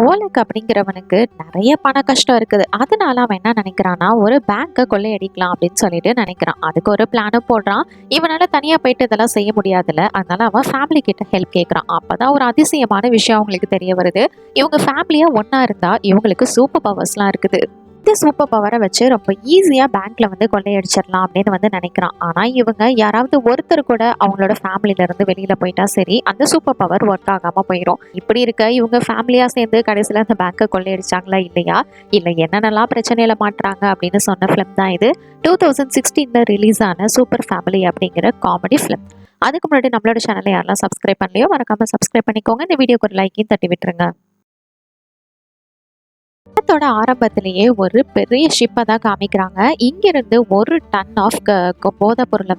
ஓலக் அப்படிங்கிறவனுக்கு நிறைய பண கஷ்டம் இருக்குது. அதனால அவன் என்ன நினைக்கிறான்னா, ஒரு பேங்க்கை கொள்ளையடிக்கலாம் அப்படின்னு சொல்லிட்டு நினைக்கிறான். அதுக்கு ஒரு பிளானும் போடுறான். இவனால தனியா போயிட்டு இதெல்லாம் செய்ய முடியாதுல்ல. அதனால அவன் ஃபேமிலி கிட்ட ஹெல்ப் கேட்கறான். அப்பதான் ஒரு அதிசயமான விஷயம் அவங்களுக்கு தெரிய வருது. இவங்க ஃபேமிலியா ஒன்னா இருந்தா இவங்களுக்கு சூப்பர் பவர்ஸ்லாம் இருக்குது. இந்த சூப்பர் பவரை வச்சு ரொம்ப ஈஸியா பேங்க்ல கொள்ளையடிச்சிடலாம் அப்படின்னு நினைக்கிறான். ஆனா இவங்க யாராவது ஒருத்தர் கூட அவங்களோட ஃபேமிலில இருந்து வெளியில போயிட்டா சரி, அந்த சூப்பர் பவர் ஒர்க் ஆகாம போயிடும். இப்படி இருக்க இவங்க ஃபேமிலியா சேர்ந்து கடைசியில அந்த பேங்கை கொள்ளையடிச்சாங்களா இல்லையா, இல்ல என்னென்னலாம் பிரச்சனையில மாட்டுறாங்க அப்படின்னு சொன்ன ஃபிலிம் தான் இது. 2016 ரிலீஸ் ஆன சூப்பர் ஃபேமிலி அப்படிங்கிற காமெடி ஃபிலிம். அதுக்கு முன்னாடி நம்மளோட சேனலை யாரெல்லாம் சப்ஸ்கிரைப் பண்ணலையோ மறக்காம சப்ஸ்கிரைப் பண்ணிக்கோங்க. இந்த வீடியோக்கு ஒரு லைக்கையும் தட்டி விட்டுருங்க. படத்தோட ஆரம்பத்திலேயே ஒரு பெரிய ஷிப்பை தான் காமிக்கிறாங்க. இங்கிருந்து 1 டன் ஆஃப் போதைப் பொருளை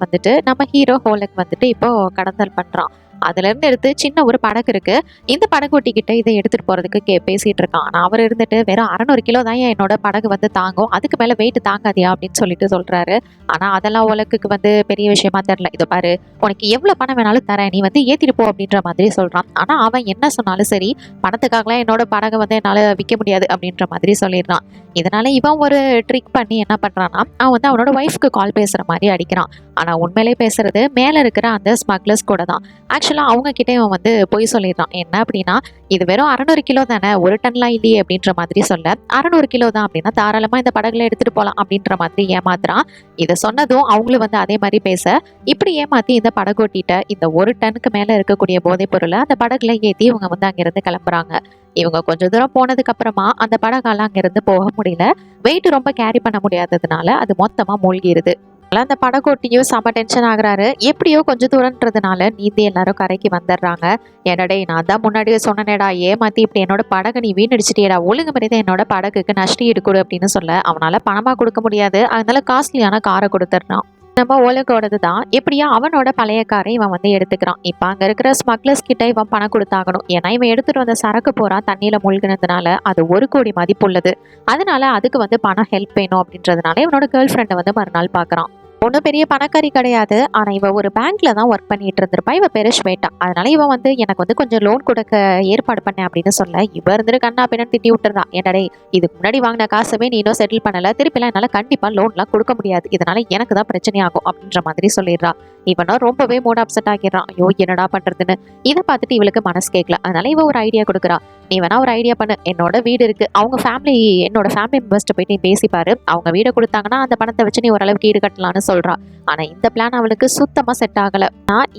நம்ம ஹீரோ ஹோலக் இப்போ கடத்தல் பண்றான். அதுல இருந்து எடுத்து சின்ன ஒரு படகு இருக்கு. இந்த படகு ஒட்டிக்கிட்ட இதை எடுத்துட்டு போறதுக்கு பேசிட்டு இருக்கான். ஆனா அவர் இருந்துட்டு வெறும் 600 கிலோ தான் என்னோட படகு தாங்கும், அதுக்கு மேல வெயிட் தாங்காதியா அப்படின்னு சொல்றாரு. ஆனா அதெல்லாம் உலகுக்கு பெரிய விஷயமா தெரியல. இதோ பாரு, உனக்கு எவ்வளவு பணம் வேணாலும் தரேன், நீ ஏத்திட்டு போ அப்படின்ற மாதிரி சொல்றான். ஆனா அவன் என்ன சொன்னாலும் சரி, பணத்துக்காகலாம் என்னோட படகு என்னால விற்க முடியாது அப்படின்ற மாதிரி சொல்லிடுறான். இதனால இவன் ஒரு ட்ரிக் பண்ணி என்ன பண்றான்னா, அவன் அவனோட ஒய்ஃப்க்கு கால் பேசுற மாதிரி அடிக்கிறான். ஆனா உண்மையிலே பேசுறது மேல இருக்கிற அந்த ஸ்மக்லர்ஸ் கூட தான். ஆக்சுவலா அவங்க கிட்டே அவன் போய் சொல்லிடுறான். என்ன அப்படின்னா, இது வெறும் 600 கிலோ தானே, 1 டன்லாம் இல்லையே அப்படின்ற மாதிரி சொல்ல, 600 கிலோ தான் அப்படின்னா தாராளமா இந்த படகுல எடுத்துட்டு போலாம் அப்படின்ற மாதிரி ஏமாத்துறான். இதை சொன்னதும் அவங்களும் அதே மாதிரி பேச, இப்படி ஏமாத்தி இந்த படகு ஓட்டிட்ட இந்த 1 டனுக்கு மேல இருக்கக்கூடிய போதைப் பொருளை அந்த படகுல ஏத்தி இவங்க அங்கிருந்து கிளம்புறாங்க. இவங்க கொஞ்சம் தூரம் போனதுக்கு அப்புறமா அந்த படகால அங்கிருந்து போக முடியல. வெயிட் ரொம்ப கேரி பண்ண முடியாததுனால அது மொத்தமா மூழ்கிருது. அந்த படகோட்டியும் செம டென்ஷன் ஆகுறாரு. எப்படியோ கொஞ்சம் தூரன்றதுனால நீந்தி எல்லாரும் கரைக்கு வந்துடுறாங்க. என்னடே, நான் தான் முன்னாடியே சொன்னேடா, ஏமாத்தி இப்படி என்னோட படகை நீ வீணடிச்சிட்டியடா, ஒழுங்கு மரியாதை என்னோட படகுக்கு நஷ்டி எடுக்கொடு அப்படின்னு சொல்ல, அவனால பணமா கொடுக்க முடியாது. அதனால காஸ்ட்லியான காரை கொடுத்துட்றான். நம்ம ஓலக்கோடது தான். எப்படியா அவனோட பழைய காரை இவன் எடுத்துக்கிறான். இப்போ அங்கே இருக்கிற ஸ்மக்லர்ஸ் கிட்ட இவன் பணம் கொடுத்தாகணும். ஏன்னா இவன் எடுத்துட்டு வந்த சரக்கு போறா தண்ணியில மூழ்கினதுனால அது 1 கோடி மதிப்புள்ளது. அதனால அதுக்கு பணம் ஹெல்ப் வேணும் அப்படின்றதுனால இவனோட கேர்ள் ஃப்ரெண்டை மறுநாள் பார்க்குறான். ஒன்றும் பெரிய பணக்காரி கிடையாது. ஆனால் இவ ஒரு பேங்க்ல தான் ஒர்க் பண்ணிட்டு இருந்திருப்பா. இவ பேரு ஸ்வேதா. அதனால இவன் எனக்கு கொஞ்சம் லோன் கொடுக்க ஏற்பாடு பண்ணேன் அப்படின்னு சொல்ல, இவ இருந்துட்டு கண்ணா பின்னு திட்டி விட்டுறான். என்னடே, இதுக்கு முன்னாடி வாங்கின காசவே நீ இன்னும் செட்டில் பண்ணல, திருப்பிலாம் என்னால் கண்டிப்பாக லோன்லாம் கொடுக்க முடியாது, இதனால எனக்கு தான் பிரச்சனையாகும் அப்படின்ற மாதிரி சொல்லிடுறா. இவனும் ரொம்பவே மூட் அப்செட் ஆகிடுறான். ஐயோ என்னடா பண்றதுன்னு. இதை பார்த்துட்டு இவளுக்கு மனசு கேட்கல. அதனால இவ ஒரு ஐடியா கொடுக்குறா. நீ வேணா ஒரு ஐடியா பண்ணு, என்னோட வீடு இருக்கு, அவங்க ஃபேமிலி என்னோட ஃபேமிலி மெம்பர்ஸ்ட்டு போயிட்டு நீ பேசிப்பாரு, அவங்க வீடை கொடுத்தாங்கன்னா அந்த பணத்தை வச்சு நீ ஓரளவுக்கு ஈடு கட்டலாம்னு சொல்றா. ஆனா இந்த பிளான் அவளுக்கு சுத்தமா செட் ஆகல.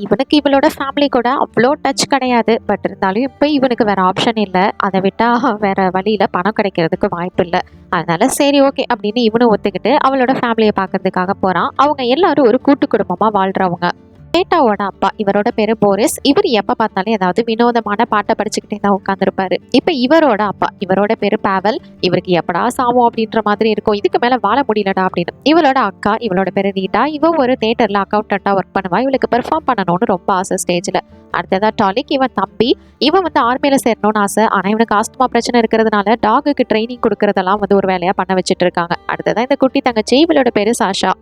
இவனுக்கு இவளோட ஃபேமிலி கூட அவ்வளோ டச் கிடையாது. பட் இருந்தாலும் இப்போ இவனுக்கு வேற ஆப்ஷன் இல்லை. அதை விட்டா வேற வழியில பணம் கிடைக்கிறதுக்கு வாய்ப்பு இல்லை. அதனால சரி ஓகே அப்படின்னு இவனும் ஒத்துக்கிட்டு அவளோட ஃபேமிலியை பார்க்கறதுக்காக போறான். அவங்க எல்லாரும் ஒரு கூட்டு குடும்பமா வாழ்றவங்க. ஸ்வேதாவோட அப்பா, இவரோட பேரு போரிஸ். இவர் எப்ப பார்த்தாலும் ஏதாவது வினோதமான பாட்டை படிச்சுக்கிட்டே தான் உட்காந்துருப்பாரு. இப்ப இவரோட அப்பா, இவரோட பேரு பாவல். இவருக்கு எப்படா சாவோம் அப்படின்ற மாதிரி இருக்கும், இதுக்கு மேல வாழ முடியலடா அப்படின்னு. இவளோட அக்கா, இவளோட பேரு ரீட்டா. இவ ஒரு தியேட்டர்ல அக்கௌண்டண்டா ஒர்க் பண்ணுவா. இவளுக்கு பெர்ஃபார்ம் பண்ணணும்னு ரொம்ப ஆசை ஸ்டேஜ்ல. அடுத்ததா டாலிக், இவன் தம்பி. இவன் ஆர்மியில சேரணும்னு ஆசை. ஆனா இவனுக்கு ஆஸ்துமா பிரச்சனை இருக்கிறதுனால டாகுக்கு ட்ரைனிங் கொடுக்கறதெல்லாம் ஒரு வேலையா பண்ண வச்சுட்டு இருக்காங்க. அடுத்ததான் இந்த குட்டி தங்கச்சி, இவளோட பேரு சாஷா.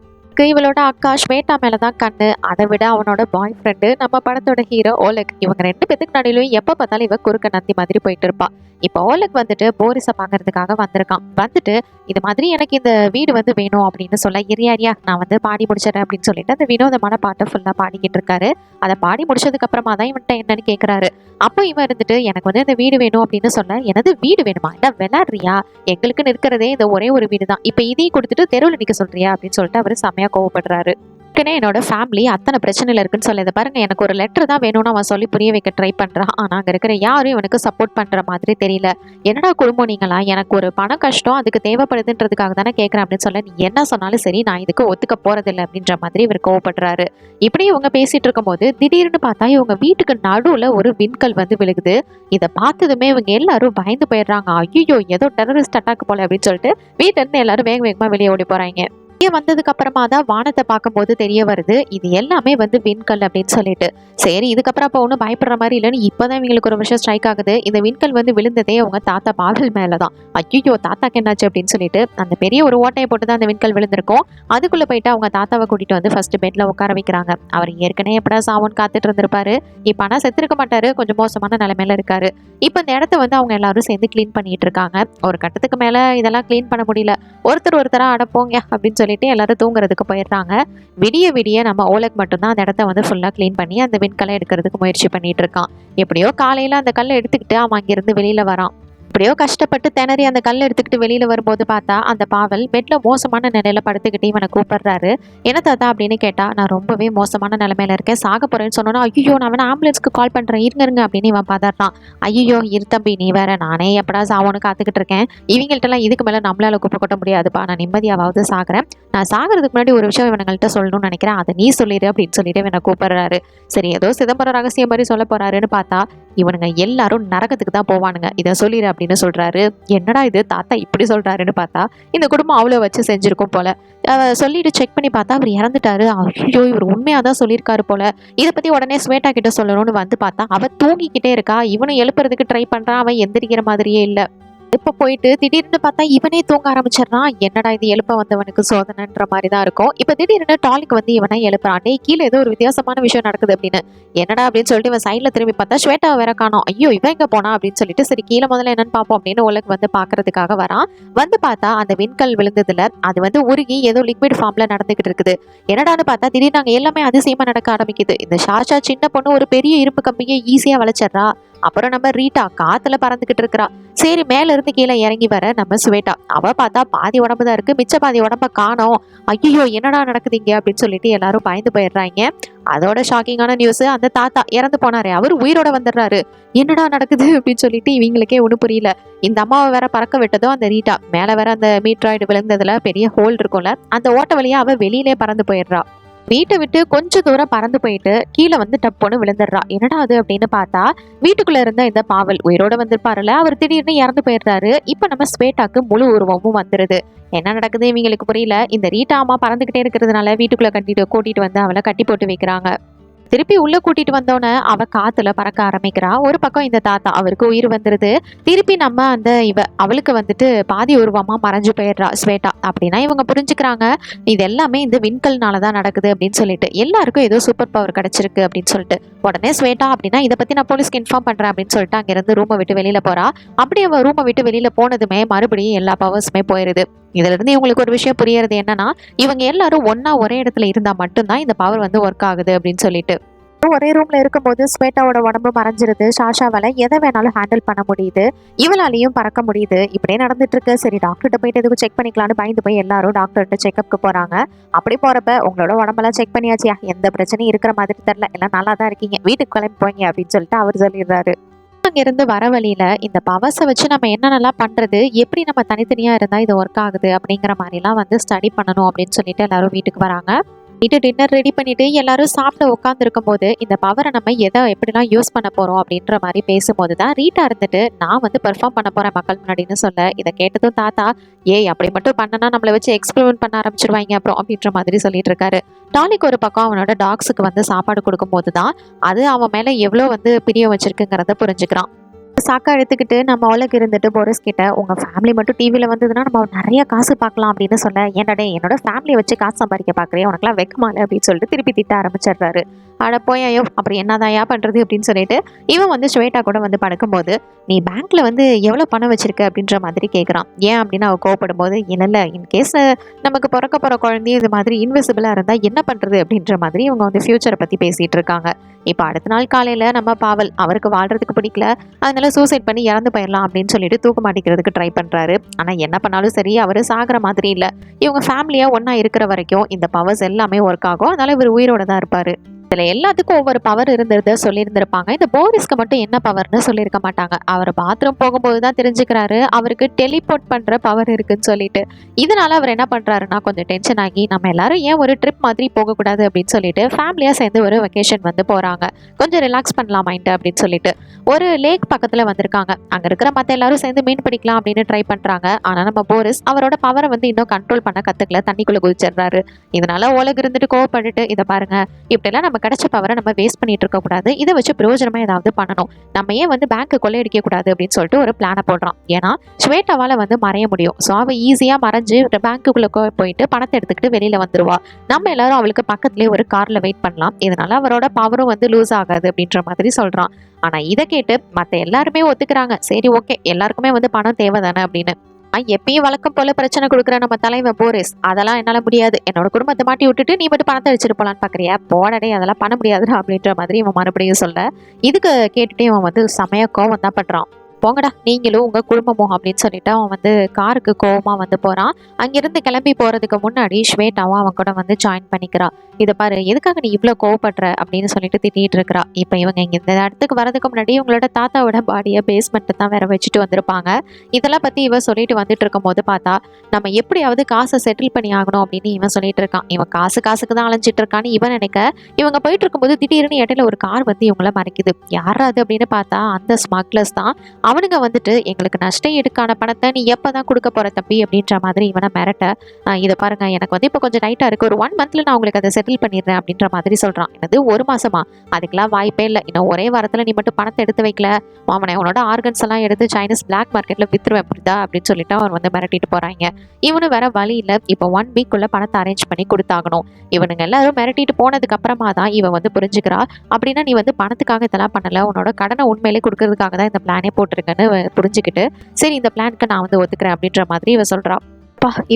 இவளோட அக்கா ஸ்வேதா மேலதான் கண்ணு. அதை விட அவனோட பாய் ஃப்ரெண்டு நம்ம படத்தோட ஹீரோ ஓலக். இவங்க 2 பேத்துக்கு நடுவிலும் எப்ப பார்த்தாலும் இவ குறுக்க நந்தி மாதிரி போயிட்டு இருப்பா. இப்போ ஓலக் போரிஸை பாக்குறதுக்காக வந்திருக்கான். இது மாதிரி எனக்கு இந்த வீடு வேணும் அப்படின்னு சொல்ல, ஏரியா நான் பாடி முடிச்சிடறேன் அப்படின்னு சொல்லிட்டு அந்த வினோதமான பாட்டை ஃபுல்லா பாடிக்கிட்டு இருக்காரு. அதை பாடி முடிச்சதுக்கு அப்புறமா தான் இவன்ட்ட என்னன்னு கேட்கிறாரு. அப்போ இவன் எனக்கு இந்த வீடு வேணும் அப்படின்னு சொல்ல, எனது வீடு வேணுமா, என்ன விளையாடுறியா, எங்களுக்குன்னு இருக்கிறதே இந்த ஒரே ஒரு வீடு தான், இப்ப இதையும் கொடுத்துட்டு தெருவில் நிக்க சொல்றியா அப்படின்னு சொல்லிட்டு அவரு செமையா கோவப்படுறாரு. என்னோட ஃபேமிலி அத்தனை பிரச்சனையில இருக்குன்னு சொல்ல, பாருங்க எனக்கு ஒரு லெட்டர் தான் வேணும்னு அவன் சொல்லி புரிய வைக்க ட்ரை பண்றான். ஆனா அங்க இருக்கிற யாரும் இவனுக்கு சப்போர்ட் பண்ற மாதிரி தெரியல. என்னடா குடும்பம் நீங்களா, எனக்கு ஒரு பண கஷ்டம் அதுக்கு தேவைப்படுதுன்றதுக்காக தானே கேட்கறேன் அப்படின்னு சொல்ல, நீ என்ன சொன்னாலும் சரி நான் இதுக்கு ஒத்துக்க போறதில்லை அப்படின்ற மாதிரி இவர் கோவப்படுறாரு. இப்படி இவங்க பேசிட்டு இருக்கும் போது திடீர்னு பார்த்தா இவங்க வீட்டுக்கு நடுவுல ஒரு விண்கல் விழுகுது. இதை பார்த்ததுமே இவங்க எல்லாரும் பயந்து போயிடுறாங்க. ஐயோ ஏதோ டெரரிஸ்ட் அட்டாக் போல அப்படின்னு சொல்லிட்டு வீட்டுல இருந்து எல்லாரும் வேக வேகமா வெளியே ஓடி போறாங்க. இங்க வந்ததுக்கு அப்புறமா தான் வானத்தை பார்க்கும்போது தெரிய வருது இது எல்லாமே வந்து விண்கல் அப்படின்னு சொல்லிட்டு. சரி இதுக்கப்புறம் அப்போ ஒன்றும் பயப்படுற மாதிரி இல்லைன்னு இப்போதான் இவங்களுக்கு ஒரு விஷயம் ஸ்ட்ரைக் ஆகுது. இந்த விண்கல் வந்து விழுந்ததே அவங்க தாத்தா பாவல் மேலே தான். ஐயோ தாத்தாக்கு என்னாச்சு அப்படின்னு சொல்லிட்டு அந்த பெரிய ஒரு ஓட்டையை போட்டு தான் அந்த விண்கல் விழுந்திருக்கும். அதுக்குள்ளே போயிட்டு அவங்க தாத்தாவை கூட்டிட்டு வந்து ஃபர்ஸ்ட் பெட்ல உட்கார வைக்கிறாங்க. அவர் ஏற்கனவே எப்படா சாவுன்னு காத்துட்டு இருந்திருப்பாரு. இப்போ ஆனால் செத்துருக்க மாட்டாரு, கொஞ்சம் மோசமான நிலைமையில இருக்காரு. இப்போ இந்த இடத்த வந்து அவங்க எல்லாரும் சேர்ந்து கிளீன் பண்ணிட்டு இருக்காங்க. ஒரு கட்டத்துக்கு மேலே இதெல்லாம் கிளீன் பண்ண முடியல. ஒருத்தரா அடப்போங்க அப்படின்னு சொல்லிட்டு எல்லாரும் தூங்குறதுக்கு போயிடுறாங்க. விடிய விடிய நம்ம ஓலக் மட்டும்தான் அந்த இடத்த வந்து ஃபுல்லாக க்ளீன் பண்ணி அந்த விண்கல்லை எடுக்கிறதுக்கு முயற்சி பண்ணிட்டு இருக்கான். எப்படியோ காலையில் அந்த கல்லை எடுத்துக்கிட்டு அவன் அங்கிருந்து வெளியில வரான். எப்படியோ கஷ்டப்பட்டு திணறி அந்த கல் எடுத்துக்கிட்டு வெளியில வரும்போது பார்த்தா அந்த பாவல் பெட்ல மோசமான நிலையில படுத்துக்கிட்டு இவனை கூப்பிடுறாரு. என்ன தாத்தா அப்படின்னு கேட்டா, நான் ரொம்பவே மோசமான நிலைமையில இருக்கேன், சாக போறேன்னு சொன்னோன்னா, ஐயோ நான் வேணா ஆம்புலன்ஸ்க்கு கால் பண்றேன் இருங்க அப்படின்னு இவன் பதறான். ஐயோ இரு தம்பி நீ வேற, நானே எப்படா சாவோன்னு காத்துக்கிட்டு இருக்கேன். இவங்கள்ட்டலாம் இதுக்கு மேல நம்மளால கூப்பிட கொட்ட முடியாதுப்பா, நான் நிம்மதியாவது சாகுறேன். நான் சாகிறதுக்கு முன்னாடி ஒரு விஷயம் இவனுங்கள்ட்ட சொல்லணும்னு நினைக்கிறேன், அதை நீ சொல்லிடு அப்படின்னு சொல்லிட்டு இவனை கூப்பிடுறாரு. சரி ஏதோ சிதம்பரம் ரகசியம் மாதிரி சொல்ல போறாருன்னு பார்த்தா இவனுங்க எல்லாரும் நரகத்துக்கு தான் போவானுங்க, இதை சொல்லிடு அப்படின்னு சொல்றாரு. என்னடா இது தாத்தா இப்படி சொல்றாருன்னு பார்த்தா இந்த குடும்பம் அவ்வளோ வச்சு செஞ்சிருக்கும் போல. சொல்லிட்டு செக் பண்ணி பார்த்தா அவர் இறந்துட்டாரு. ஐயோ இவர் உண்மையாக தான் சொல்லியிருக்காரு போல. இதை பத்தி உடனே ஸ்வேட்டா கிட்ட சொல்லணும்னு வந்து பார்த்தா அவ தூங்கிக்கிட்டே இருக்கா. இவனும் எழுப்புறதுக்கு ட்ரை பண்றான், அவன் எந்திரிக்கிற மாதிரியே இல்லை. இப்ப போயிட்டு திடீர்னு பார்த்தா இவனே தூங்க ஆரம்பிச்சிடறான். என்னடா இது எழுப்ப வந்தவனுக்கு சோதனைன்ற மாதிரி தான் இருக்கும். இப்ப திடீர்னு டாலிக்கு வந்து இவனை எழுப்புறான். டேய் கீழே ஏதோ ஒரு வித்தியாசமான விஷயம் நடக்குது அப்படின்னு. என்னடா அப்படின்னு சொல்லிட்டு இவன் சைட்ல திரும்பி பார்த்தா ஸ்வேட்டா வேற காணோம். ஐயோ இவன் எங்க போனா அப்படின்னு சொல்லிட்டு சரி கீழே முதல்ல என்னன்னு பார்ப்போம் அப்படின்னு உலக வந்து பாக்குறதுக்காக வரான். வந்து பார்த்தா அந்த விண்கல் விழுந்ததுல அது வந்து உருகி ஏதோ லிக்விட் ஃபார்ம்ல நடந்துகிட்டு இருக்குது. என்னடான்னு பார்த்தா திடீர்னு அங்க எல்லாமே அதிசயமா நடக்க ஆரம்பிக்குது. இந்த ஷாஷா சின்ன பொண்ணு ஒரு பெரிய இரும்பு கம்பியை ஈஸியா வளைச்சிடுறா. அப்புறம் நம்ம ரீட்டா காத்துல பறந்துகிட்டு இருக்கிறா. சரி மேல இருந்து கீழே இறங்கி வர நம்ம ஸ்வேட்டா, அவ பார்த்தா பாதி உடம்பு தான் இருக்கு, மிச்ச பாதி உடம்ப காணோம். ஐயோ என்னடா நடக்குதுங்க அப்படின்னு சொல்லிட்டு எல்லாரும் பயந்து போயிடுறாங்க. அதோட ஷாக்கிங்கான நியூஸ், அந்த தாத்தா இறந்து போனாரு அவர் உயிரோட வந்துடுறாரு. என்னடா நடக்குது அப்படின்னு சொல்லிட்டு இவங்களுக்கே ஒன்றும் புரியல. இந்த அம்மாவை வேற பறக்க விட்டதும் அந்த ரீட்டா மேல வேற அந்த மீட்ராய்டு விழுந்ததுல பெரிய ஹோல் இருக்கும்ல, அந்த ஓட்ட வழியா அவ வெளியிலே பறந்து போயிடுறா. வீட்டை விட்டு கொஞ்ச தூரம் பறந்து போயிட்டு கீழே வந்து டப்புன்னு விழுந்துடுறா. என்னடா அது அப்படின்னு பார்த்தா வீட்டுக்குள்ள இருந்த இந்த பாவல் உயிரோட வந்திருப்பாருல, அவர் திடீர்னு இறந்து போயிடுறாரு. இப்ப நம்ம ஸ்வேட்டாக்கு முழு உருவமும் வந்துருது. என்ன நடக்குது இவங்களுக்கு புரியல. இந்த ரீட்டா அம்மா பறந்துகிட்டே இருக்கிறதுனால வீட்டுக்குள்ள கூட்டிட்டு வந்து அவளை கட்டி போட்டு வைக்கிறாங்க. திருப்பி உள்ள கூட்டிட்டு வந்தோன்னே அவ காத்துல பறக்க ஆரம்பிக்கிறா. ஒரு பக்கம் இந்த தாத்தா அவருக்கு உயிர் வந்துருது. திருப்பி நம்ம அந்த அவளுக்கு வந்துட்டு பாதி உருவமா மறைஞ்சு போயிடுறா ஸ்வேட்டா. அப்படின்னா இவங்க புரிஞ்சுக்கிறாங்க இது எல்லாமே இந்த விண்கல்னாலதான் நடக்குது அப்படின்னு சொல்லிட்டு. எல்லாருக்கும் ஏதோ சூப்பர் பவர் கிடைச்சிருக்கு அப்படின்னு சொல்லிட்டு உடனே ஸ்வேட்டா அப்படின்னா இதை பத்தி நான் போலீஸ்க்கு இன்ஃபார்ம் பண்றேன் அப்படின்னு சொல்லிட்டு அங்கிருந்து ரூமை விட்டு வெளியில போறா. அப்படி அவ ரூமை விட்டு வெளியில போனதுமே மறுபடியும் எல்லா பவர்ஸுமே போயிருது. இதுல இருந்து இவங்களுக்கு ஒரு விஷயம் புரியறது என்னன்னா, இவங்க எல்லாரும் ஒன்னா ஒரே இடத்துல இருந்தா மட்டும்தான் இந்த பவர் வந்து ஒர்க் ஆகுது அப்படின்னு சொல்லிட்டு. ஒரே ரூம்ல இருக்கும்போது ஸ்வேட்டாவோட உடம்பு மறைஞ்சிருது. ஷாஷாவால எதை வேணாலும் ஹேண்டில் பண்ண முடியுது, இவளாலையும் பறக்க முடியுது. இப்படியே நடந்துட்டு இருக்கு. சரி டாக்டர்கிட்ட போயிட்டு எதுவும் செக் பண்ணிக்கலாம்னு பயந்து போய் எல்லாரும் டாக்டர்கிட்ட செக்அப்க்கு போறாங்க. அப்படி போறப்ப உங்களோட உடம்பெல்லாம் செக் பண்ணியாச்சியா, எந்த பிரச்சனையும் இருக்கிற மாதிரி தெரியல, எல்லாம் நல்லா தான் இருக்கீங்க, வீட்டுக்கு கிளம்பி போங்க அப்படின்னு சொல்லிட்டு அவர் சொல்லிடுறாரு. அங்கிருந்து வர வழியில இந்த பவர்ஸை வச்சு நம்ம என்னென்னலாம் பண்றது, எப்படி நம்ம தனித்தனியா இருந்தா இது ஒர்க் ஆகுது அப்படிங்கிற மாதிரிலாம் வந்து ஸ்டடி பண்ணணும் அப்படின்னு சொல்லிட்டு எல்லாரும் வீட்டுக்கு வராங்க. வீட்டு டின்னர் ரெடி பண்ணிட்டு எல்லாரும் சாப்பிட்டு உட்காந்துருக்கும் போது இந்த பவரை நம்ம எதை எப்படிலாம் யூஸ் பண்ண போறோம் அப்படின்ற மாதிரி பேசும்போது தான் ரீட்டா இருந்துட்டு நான் வந்து பெர்ஃபார்ம் பண்ண போறேன் மக்கள் முன்னாடின்னு சொல்ல, இதை கேட்டதும் தாத்தா ஏய் அப்படி மட்டும் பண்ணனா நம்மளை வச்சு எக்ஸ்பெரிமெண்ட் பண்ண ஆரம்பிச்சிருவாங்க அப்புறம் அப்படின்ற மாதிரி சொல்லிட்டு இருக்காரு. டாலிக்கு ஒரு பக்கம் அவனோட டாக்ஸுக்கு வந்து சாப்பாடு கொடுக்கும் போது தான் அது அவன் மேல எவ்வளோ வந்து பிரியம் வச்சிருக்குங்கிறத புரிஞ்சுக்கிறான். சாக்கா எடுத்துக்கிட்டு நம்ம அவளுக்கு இருந்துட்டு போரிஸ் கிட்ட உங்க ஃபேமிலி மட்டும் டிவியில வந்ததுன்னா நம்ம நிறைய காசு பார்க்கலாம் அப்படின்னு சொல்ல, ஏன்டா என்னோட ஃபேமிலியை வச்சு காசு சம்பாதிக்க பாக்குறேன், உனக்குலாம் வெக்கமால அப்படின்னு சொல்லிட்டு திருப்பி திட்ட ஆரம்பிச்சிடுறாரு. அட போயோ அப்புறம் என்னதாயா பண்றது அப்படின்னு சொல்லிட்டு இவன் வந்து ஸ்வேட்டா கூட வந்து படுக்கும்போது நீ பேங்க்ல வந்து எவ்வளவு பணம் வச்சிருக்க அப்படின்ற மாதிரி கேட்குறான். ஏன் அப்படின்னு அவ கோவப்படும் போது இல்லை இன்கேஸ் நமக்கு பிறக்க போற குழந்தையும் இது மாதிரி இன்விசிபிளா இருந்தா என்ன பண்றது அப்படின்ற மாதிரி இவங்க வந்து ஃபியூச்சரை பத்தி பேசிட்டு இருக்காங்க. இப்போ அடுத்த நாள் காலையில நம்ம பாவல் அவருக்கு வாழ்றதுக்கு பிடிக்கல, அதனால சூசைட் பண்ணி இறந்து போயிடலாம் அப்படின்னு சொல்லிட்டு தூக்க மாட்டிக்கிறதுக்கு ட்ரை பண்றாரு. ஆனா என்ன பண்ணாலும் சரி அவரு சாகிற மாதிரி இல்லை. இவங்க ஃபேமிலியா ஒன்னா இருக்கிற வரைக்கும் இந்த பவர்ஸ் எல்லாமே ஒர்க் ஆகும், அதனால இவர் உயிரோட தான் இருப்பாரு. இதுல எல்லாத்துக்கும் ஒவ்வொரு பவர் இருந்தத சொல்லியிருந்திருப்பாங்க. இந்த போரிஸ்க்கு மட்டும் என்ன பவர்னு சொல்லியிருக்க மாட்டாங்க. அவர் பாத்ரூம் போகும்போது தான் தெரிஞ்சுக்கிறாரு அவருக்கு டெலிபோர்ட் பண்ற பவர் இருக்குன்னு சொல்லிட்டு. இதனால அவர் என்ன பண்றாருன்னா கொஞ்சம் டென்ஷன் ஆகி நம்ம எல்லாரும் ஏன் ஒரு ட்ரிப் மாதிரி போகக்கூடாது அப்படின்னு சொல்லிட்டு ஃபேமிலியா சேர்ந்து ஒரு வெக்கேஷன் வந்து போறாங்க. கொஞ்சம் ரிலாக்ஸ் பண்ணலாம் மைண்ட் அப்படின்னு சொல்லிட்டு ஒரு லேக் பக்கத்துல வந்திருக்காங்க. அங்க இருக்கிற மத்த எல்லாரும் சேர்ந்து மீன் பிடிக்கலாம் அப்படின்னு ட்ரை பண்றாங்க. ஆனா நம்ம போரிஸ் அவரோட பவரை வந்து இன்னும் கண்ட்ரோல் பண்ண கத்துக்கல, தண்ணிக்குள்ள குதிச்சிடுறாரு. இதனால உலக இருந்துட்டு கோவப்பட்டுட்டு இதை பாருங்க, இப்படிலாம் நம்ம கிடைச்ச பவரை நம்ம வேஸ்ட் பண்ணிட்டு இருக்க கூடாது, இதை வச்சு பிரயோஜனமா ஏதாவது பண்ணணும், நம்ம ஏன் வந்து பேங்க் கொள்ளையடிக்க கூடாது அப்படின்னு சொல்லிட்டு ஒரு பிளானை போடுறான். ஏன்னா ஸ்வேதாவால வந்து மறைய முடியும். ஸோ அவ ஈஸியா மறைஞ்சு பேங்க்குள்ள போயிட்டு பணத்தை எடுத்துக்கிட்டு வெளியில வந்துருவா. நம்ம எல்லாரும் அவளுக்கு பக்கத்துலேயே ஒரு கார்ல வெயிட் பண்ணலாம், இதனால அவரோட பவரும் வந்து லூஸ் ஆகாது அப்படின்ற மாதிரி சொல்றான். ஆனா இதை கேட்டு மத்த எல்லாருமே ஒத்துக்கிறாங்க. சரி ஓகே, எல்லாருக்குமே வந்து பணம் தேவை தானே அப்படின்னு. எப்பயும் வழக்கம் போல பிரச்சனை கொடுக்குற நம்ம தலைவன் போரிஸ், அதெல்லாம் என்னால முடியாது, என்னோட குடும்பத்தை மாட்டி விட்டுட்டு நீ மட்டும் பணத்தை வச்சுட்டு போலான்னு பாக்குறியா, போடடே அதெல்லாம் பண்ண முடியாதுடா அப்படின்ற மாதிரி இவன் மறுபடியும் சொல்ல, இதுக்கு கேட்டுட்டே இவன் வந்து செமையா கோவம் தான் பண்றான். போங்கடா நீங்களும் உங்க குடும்பமும் அப்படின்னு சொல்லிட்டு அவன் வந்து காருக்கு கோவமா வந்து போறான். அங்கிருந்து கிளம்பி போறதுக்கு முன்னாடி ஸ்வேதாவும் அவன் கூட வந்து ஜாயின் பண்ணிக்கிறா. இதை பாரு, எதுக்காக நீ இவ்வளோ கோவப்படுற அப்படின்னு சொல்லிட்டு திட்டிட்டு இருக்கிறா. இப்போ இவங்க இங்க இந்த இடத்துக்கு வரதுக்கு முன்னாடி இவங்களோட தாத்தாவோட பாடியை பேஸ்மெண்ட்டு தான் வேற வச்சுட்டு வந்திருப்பாங்க. இதெல்லாம் பத்தி இவன் சொல்லிட்டு வந்துட்டு இருக்கும் போது பார்த்தா நம்ம எப்படியாவது காசை செட்டில் பண்ணி ஆகணும் அப்படின்னு இவன் சொல்லிட்டு இருக்கான். இவன் காசுக்கு தான் அலைஞ்சிட்டு இருக்கான்னு இவன் நினைக்க, இவங்க போயிட்டு இருக்கும்போது திடீர்னு இடையில ஒரு கார் வந்து இவங்கள மறைக்குது. யாரா அது அப்படின்னு பார்த்தா அந்த ஸ்மக்லர்ஸ் தான். அவனுங்க வந்துட்டு எங்களுக்கு நஷ்ட ஈடுக்கான பணத்தை நீ எப்பதான் கொடுக்க போற தம்பி அப்படின்ற மாதிரி இவனை மிரட்ட, இதை பாருங்க எனக்கு வந்து இப்போ கொஞ்சம் டைட்டா இருக்கு, ஒரு 1 மந்த்ல நான் உங்களுக்கு அதை செட்டில் பண்ணிடுறேன் அப்படின்ற மாதிரி சொல்றான். என்னது 1 மாசமா? அதுக்கெல்லாம் வாய்ப்பே இல்லை, இன்னும் ஒரே வாரத்துல நீ மட்டும் பணத்தை எடுத்து வைக்கல அவனை உன்னோட ஆர்கன்ஸ் எல்லாம் எடுத்து சைனீஸ் பிளாக் மார்க்கெட்ல வித்துருவேன் அப்படிதா அப்படின்னு சொல்லிட்டு அவன் வந்து மிரட்டிட்டு போறாங்க. இவனு வேற வழி இல்லை, இப்போ 1 வீக்குள்ள பணத்தை அரேஞ்ச் பண்ணி கொடுத்தாகணும். இவனுங்க எல்லாரும் மிரட்டிட்டு போனதுக்கு அப்புறமா தான் இவன் வந்து புரிஞ்சுக்கிறா. அப்படின்னா நீ வந்து பணத்துக்காக இதெல்லாம் பண்ணல, உன்னோட கடனை உண்மையிலே கொடுக்கறதுக்காக தான் இந்த பிளானே போட்டிருக்கேன்னு புரிஞ்சுக்கிட்டு சரி இந்த பிளானுக்கு நான் வந்து ஒத்துக்கிறேன் அப்படின்ற மாதிரி இவ சொல்றா.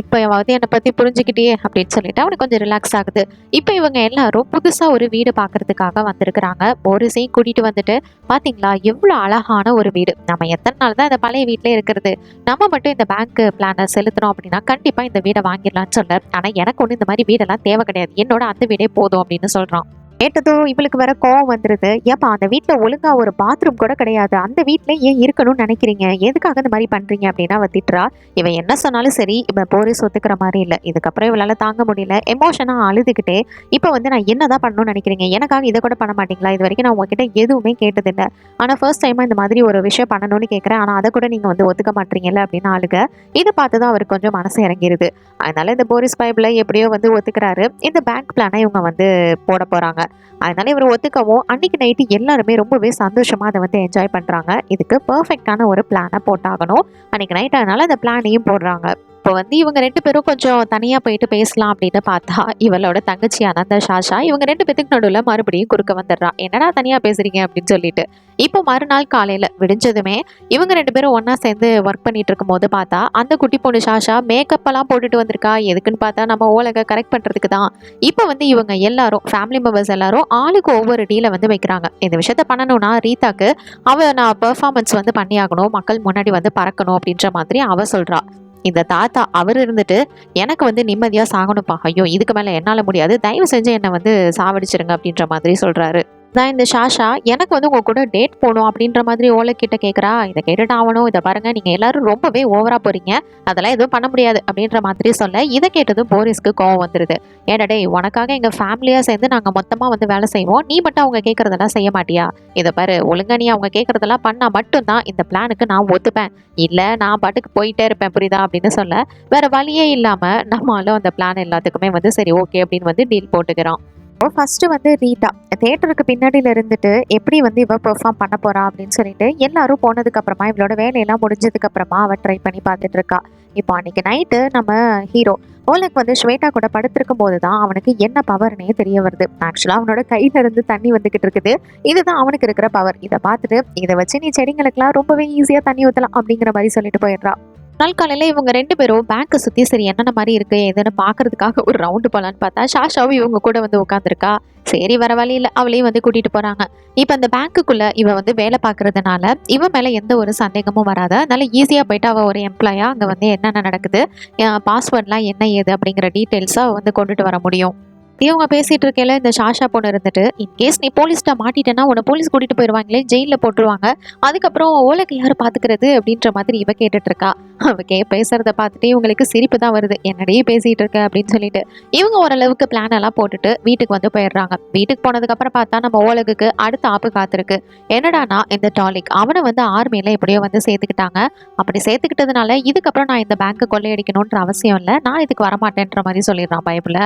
இப்போ என்னை பத்தி புரிஞ்சுக்கிட்டே அப்படின்னு சொல்லிட்டு அவனுக்கு கொஞ்சம் ரிலாக்ஸ் ஆகுது. இப்போ இவங்க எல்லாரும் புதுசா ஒரு வீடு பாக்குறதுக்காக வந்திருக்கிறாங்க. போரிஸையும் கூட்டிட்டு வந்துட்டு பாத்தீங்களா எவ்வளவு அழகான ஒரு வீடு, நம்ம எத்தனை நாள் தான் இந்த பழைய வீட்டிலே இருக்கிறது, நம்ம மட்டும் இந்த பேங்க் பிளானை செலுத்தணும் அப்படின்னா கண்டிப்பா இந்த வீடை வாங்கிடலாம்னு சொல்ல, ஆனா எனக்கு ஒண்ணு இந்த மாதிரி வீடெல்லாம் தேவை கிடையாது, என்னோட அந்த வீடே போதும் அப்படின்னு சொல்றான். கேட்டதும் இவளுக்கு வேற கோவம் வந்துருது. ஏப்பா அந்த வீட்டில் ஒழுங்கா ஒரு பாத்ரூம் கூட கிடையாது, அந்த வீட்டில் ஏன் இருக்கணும்னு நினைக்கிறீங்க, எதுக்காக இந்த மாதிரி பண்றீங்க அப்படின்னா அவ திட்டுறா. இவன் என்ன சொன்னாலும் சரி இவன் போரிஸ் ஒத்துக்கிற மாதிரி இல்லை. இதுக்கப்புறம் இவளால தாங்க முடியல, எமோஷனா அழுதுகிட்டே இப்போ வந்து நான் என்னதான் பண்ணணும்னு நினைக்கிறீங்க, எனக்காக இதை கூட பண்ண மாட்டீங்களா, இது வரைக்கும் நான் உங்ககிட்ட எதுவுமே கேட்டதில்லை, ஆனா ஃபர்ஸ்ட் டைமா இந்த மாதிரி ஒரு விஷயம் பண்ணணும்னு கேட்குறேன், ஆனா அதை கூட நீங்க வந்து ஒத்துக்க மாட்டீங்கல்ல அப்படின்னு அழுக. இதை பார்த்துதான் அவருக்கு கொஞ்சம் மனசு இறங்கிருது. அதனால இந்த போரிஸ் பைப்ல எப்படியோ வந்து ஒத்துக்கிறாரு. இந்த பேங்க் பிளானை இவங்க வந்து போட போறாங்க. அதனால இவர் ஒத்துக்கவும் அன்னைக்கு நைட்டு எல்லாருமே ரொம்பவே சந்தோஷமா அதை வந்து என்ஜாய் பண்றாங்க. இதுக்கு பெர்ஃபெக்டான ஒரு பிளானை போட்டாகணும். அன்னைக்கு நைட் அதனால அந்த பிளானையும் போடுறாங்க. இப்போ வந்து இவங்க 2 பேரும் கொஞ்சம் தனியா போயிட்டு பேசலாம் அப்படின்னு பார்த்தா இவளோட தங்கச்சி அனந்தா சாஷா இவங்க 2 பேத்துக்கு நடுவில் மறுபடியும் குறுக்க வந்துடுறா. என்னடா தனியா பேசுறீங்க அப்படின்னு சொல்லிட்டு. இப்போ மறுநாள் காலையில விடிஞ்சதுமே இவங்க 2 பேரும் ஒன்னா சேர்ந்து ஒர்க் பண்ணிட்டு இருக்கும் போது பார்த்தா அந்த குட்டி பொண்ணு சாஷா மேக்கப் எல்லாம் போட்டுட்டு வந்திருக்கா. எதுக்குன்னு பார்த்தா நம்ம ஓலக கரெக்ட் பண்றதுக்கு தான். இப்போ வந்து இவங்க எல்லாரும் ஃபேமிலி மெம்பர்ஸ் எல்லாரும் ஆளுக்கு ஒவ்வொரு டீலை வந்து வைக்கிறாங்க. இந்த விஷயத்த பண்ணணும்னா ரீதாக்கு நான் பெர்ஃபார்மன்ஸ் வந்து பண்ணி ஆகணும், மக்கள் முன்னாடி வந்து பறக்கணும் அப்படின்ற மாதிரி அவ சொல்றா. இந்த தாத்தா அவர் இருந்துட்டு எனக்கு வந்து நிம்மதியா சாகணும்ப்பா, ஐயோ இதுக்கு மேல என்னால முடியாது, தயவு செஞ்சு என்னை வந்து சாவடிச்சிருங்க அப்படின்ற மாதிரி சொல்றாரு. நான் இந்த சாஷா எனக்கு வந்து உங்க கூட டேட் போகணும் அப்படின்ற மாதிரி ஓலைக்கிட்ட கேட்குறா. இதை கேட்டுட்டு ஆகணும், இதை பாருங்க நீங்க எல்லாரும் ரொம்பவே ஓவரா போறீங்க, அதெல்லாம் எதுவும் பண்ண முடியாது அப்படின்ற மாதிரி சொல்ல, இதை கேட்டதும் போரிஸ்க்கு கோவம் வந்துருது. ஏடா உனக்காக எங்க ஃபேமிலியா சேர்ந்து நாங்க மொத்தமா வந்து வேலை செய்வோம், நீ மட்டும் அவங்க கேட்கறதெல்லாம் செய்ய மாட்டியா, இதை பாரு ஒழுங்கா நீ அவங்க கேட்கறதெல்லாம் பண்ணா மட்டும்தான் இந்த பிளானுக்கு நான் ஒத்துப்பேன், இல்ல நான் பாட்டுக்கு போயிட்டே இருப்பேன் புரியுதா அப்படின்னு சொல்ல, வேற வழியே இல்லாம நம்மளும் அந்த பிளான் எல்லாத்துக்குமே வந்து சரி ஓகே அப்படின்னு வந்து டீல் போட்டுக்கிறோம். ஃபர்ஸ்ட் வந்து ரீட்டா தேட்டருக்கு பின்னாடியில இருந்துட்டு எப்படி வந்து இவ பெர்ஃபார்ம் பண்ண போறா அப்படின்னு சொல்லிட்டு எல்லாரும் போனதுக்கு அப்புறமா இவளோட வேலையெல்லாம் முடிஞ்சதுக்கு அப்புறமா அவ ட்ரை பண்ணி பார்த்துட்டு இருக்கா. இப்போ அன்னைக்கு நைட்டு நம்ம ஹீரோ ஓலக் வந்து ஸ்வேதா கூட படுத்திருக்கும் போதுதான் அவனுக்கு என்ன பவர்னே தெரிய வருது. ஆக்சுவலா அவனோட கையில இருந்து தண்ணி வந்துகிட்டு இருக்குது, இதுதான் அவனுக்கு இருக்கிற பவர். இதை பார்த்துட்டு இதை வச்சு நீ செடிங்களுக்கெல்லாம் ரொம்பவே ஈஸியா தண்ணி ஊத்தலாம் அப்படிங்கிற மாதிரி சொல்லிட்டு போயிடுறா. நாள் காலையில இவங்க 2 பேரும் பேங்கை சுத்தி சரி என்னென்ன மாதிரி இருக்கு எதுன்னு பாக்குறதுக்காக ஒரு ரவுண்டு போலான்னு பார்த்தா சாஷாவும் இவங்க கூட வந்து உட்காந்துருக்கா. சரி வர வழி இல்லை, அவளையும் வந்து கூட்டிட்டு போறாங்க. இப்ப அந்த பேங்க்குள்ள இவ வந்து வேலை பாக்குறதுனால இவன் மேல எந்த ஒரு சந்தேகமும் வராது. அதனால ஈஸியா போயிட்டு அவ ஒரு எம்ப்ளாயா அங்க வந்து என்னென்ன நடக்குது, பாஸ்வேர்ட்லாம் என்ன ஏது அப்படிங்கிற டீட்டெயில்ஸா வந்து கொண்டுட்டு வர முடியும். இவங்க பேசிட்டு இருக்கையில இந்த சாஷா பொண்ணு இருந்துட்டு, இன்கேஸ் நீ போலீஸ்ட்ட மாட்டிட்டேன்னா உன்னை போலீஸ் கூட்டிட்டு போயிருவாங்களே, ஜெயில போட்டுருவாங்க, அதுக்கப்புறம் ஓலைக்கு யாரு பாத்துக்கிறது அப்படின்ற மாதிரி இவ கேட்டுட்டு இருக்கா. பேசுறத பார்த்துட்டு இவங்களுக்கு சிரிப்பு தான் வருது. என்னடி பேசிட்டு இருக்க அப்படின்னு சொல்லிட்டு இவங்க ஓரளவுக்கு பிளான் எல்லாம் போட்டுட்டு வீட்டுக்கு வந்து போயிடுறாங்க. வீட்டுக்கு போனதுக்கு அப்புறம் பார்த்தா நம்ம ஓலகுக்கு அடுத்த ஆப்பு காத்திருக்கு. என்னடானா இந்த டாலிக் அவனை வந்து ஆர்மியில எப்படியோ வந்து சேர்த்துக்கிட்டாங்க. அப்படி சேர்த்துக்கிட்டதுனால இதுக்கப்புறம் நான் இந்த பேங்க் கொள்ளையடிக்கணும்ன்ற அவசியம் இல்லை, நான் இதுக்கு வரமாட்டேன்ற மாதிரி சொல்லிடுறான் பயப்புல.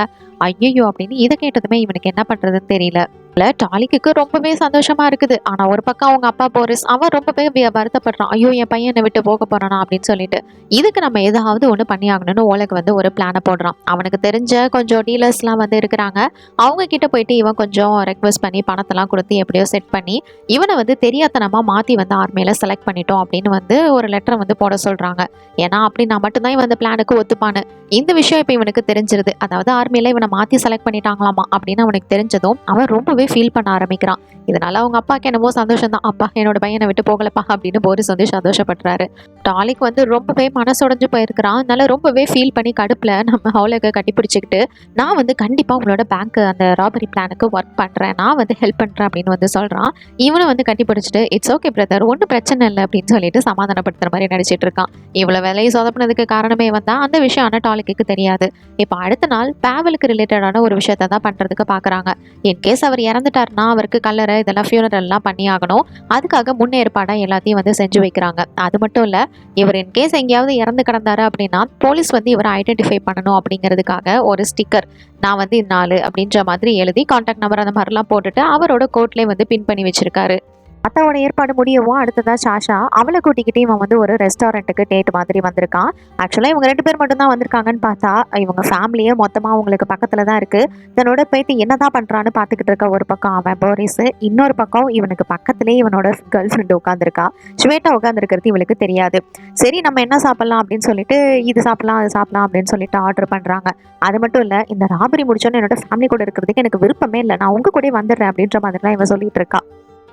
ஐயோ அப்படின்னு இதை கேட்டதுமே இவனுக்கு என்ன பண்றதுன்னு தெரியல. டாலிக்கு ரொம்பவே சந்தோஷமா இருக்குது. ஆனா ஒரு பக்கம் அவங்க அப்பா போரிஸ் அவன் ரொம்பவே வருத்தப்படுறான். ஐயோ என் பையனை விட்டு போக போறானா அப்படின்னு சொல்லிட்டு இதுக்கு நம்ம ஏதாவது ஒண்ணு பண்ணி ஆகணும்னு ஓலக்கு வந்து ஒரு பிளானை போடுறான். அவனுக்கு தெரிஞ்ச கொஞ்சம் டீலர்ஸ் எல்லாம் வந்து இருக்கிறாங்க. அவங்க கிட்ட போயிட்டு இவன் கொஞ்சம் ரெக்வஸ்ட் பண்ணி பணத்தெல்லாம் கொடுத்து எப்படியோ செட் பண்ணி இவனை வந்து தெரியாதனமா மாத்தி வந்து ஆர்மியில செலக்ட் பண்ணிட்டோம் அப்படின்னு வந்து ஒரு லெட்டரை வந்து போட சொல்றாங்க. ஏன்னா அப்படின்னா மட்டும்தான் இவன் அந்த பிளானுக்கு ஒத்துப்பானு. இந்த விஷயம் இப்ப இவனுக்கு தெரிஞ்சிருது. அதாவது ஆர்மியில இவனை மாத்தி செலக்ட் பண்ணிட்டாங்களாமா அப்படின்னு அவனுக்கு தெரிஞ்சதும் அவன் ரொம்பவே ஃபீல் பண்ண ஆரம்பிக்கிறான். இதனால அவங்க அப்பாக்கு என்னமோ சந்தோஷம் தான். அப்பா என்னோட பையனை விட்டு போகலப்பா அப்படின்னு போரிஸ் வந்து சந்தோஷப்படுறாரு. டாலிக் வந்து ரொம்பவே மனசுடைஞ்சு போயிருக்கிறான். அதனால ரொம்பவே ஃபீல் பண்ணி கடுப்புல நம்ம அவளுக்கு கட்டி பிடிச்சிக்கிட்டு நான் வந்து கண்டிப்பா உங்களோட பேங்க் அந்த ராபரி பிளானுக்கு ஒர்க் பண்றேன், நான் வந்து ஹெல்ப் பண்றேன் அப்படின்னு வந்து சொல்றான். இவனை வந்து கட்டி பிடிச்சிட்டு இட்ஸ் ஓகே பிரதர், ஒன்றும் பிரச்சனை இல்லை அப்படின்னு சொல்லிட்டு சமாதானப்படுத்துற மாதிரி நடிச்சிட்டு இருக்கான். இவ்வளவு வேலையை சொதப்பினதுக்கு காரணமே வந்தா அந்த விஷயம் ஆனா டாலிக்கு தெரியாது. இப்போ அடுத்த நாள் பேவலுக்கு ரிலேட்டடான ஒரு விஷயத்த தான் பண்றதுக்கு பாக்குறாங்க. இன்கேஸ் அவர் இறந்துட்டாருன்னா அவருக்கு கல்லறை இதெல்லாம் ஃபியூனரல்லாம் பண்ணி ஆகணும். அதுக்காக முன்னேற்பாடா எல்லாத்தையும் வந்து செஞ்சு வைக்கிறாங்க. அது மட்டும் இல்ல, இவர் இன்கேஸ் எங்கேயாவது இறந்து கிடந்தாரு அப்படின்னா போலீஸ் வந்து இவரை ஐடென்டிஃபை பண்ணணும் அப்படிங்கிறதுக்காக ஒரு ஸ்டிக்கர் நான் வந்து இந்நாள் அப்படின்ற மாதிரி எழுதி கான்டாக்ட் நம்பர் அந்த மாதிரிலாம் போட்டுட்டு அவரோட கோட்லேயே வந்து பின் பண்ணி வச்சிருக்காரு. அத்தாவோட ஏற்பாடு முடியவும் அடுத்ததா சாஷா அவளை கூட்டிக்கிட்டு இவன் வந்து ஒரு ரெஸ்டாரண்ட்டுக்கு டேட் மாதிரி வந்திருக்கான். ஆக்சுவலாக இவங்க 2 பேர் மட்டும் தான் வந்திருக்காங்கன்னு பார்த்தா இவங்க ஃபேமிலியே மொத்தமாக அவங்களுக்கு பக்கத்தில் தான் இருக்கு. தன்னோட போயிட்டு என்னதான் பண்றான்னு பார்த்துக்கிட்டு இருக்க ஒரு பக்கம் அவன் போரிஸ், இன்னொரு பக்கம் இவனுக்கு பக்கத்துலேயே இவனோட கேர்ள் ஃப்ரெண்டு உட்காந்துருக்கா. ஸ்வேதா உட்காந்துருக்கிறது இவளுக்கு தெரியாது. சரி நம்ம என்ன சாப்பிடலாம் அப்படின்னு சொல்லிட்டு இது சாப்பிடலாம் அது சாப்பிடலாம் அப்படின்னு சொல்லிட்டு ஆர்டர் பண்றாங்க. அது மட்டும் இல்ல, இந்த ராபரி முடிச்சோன்னு என்னோட ஃபேமிலி கூட இருக்கிறதுக்கு எனக்கு விருப்பமே இல்லை, நான் உங்க கூட வந்துடுறேன் அப்படின்ற மாதிரிலாம் இவன் சொல்லிட்டு இருக்கா.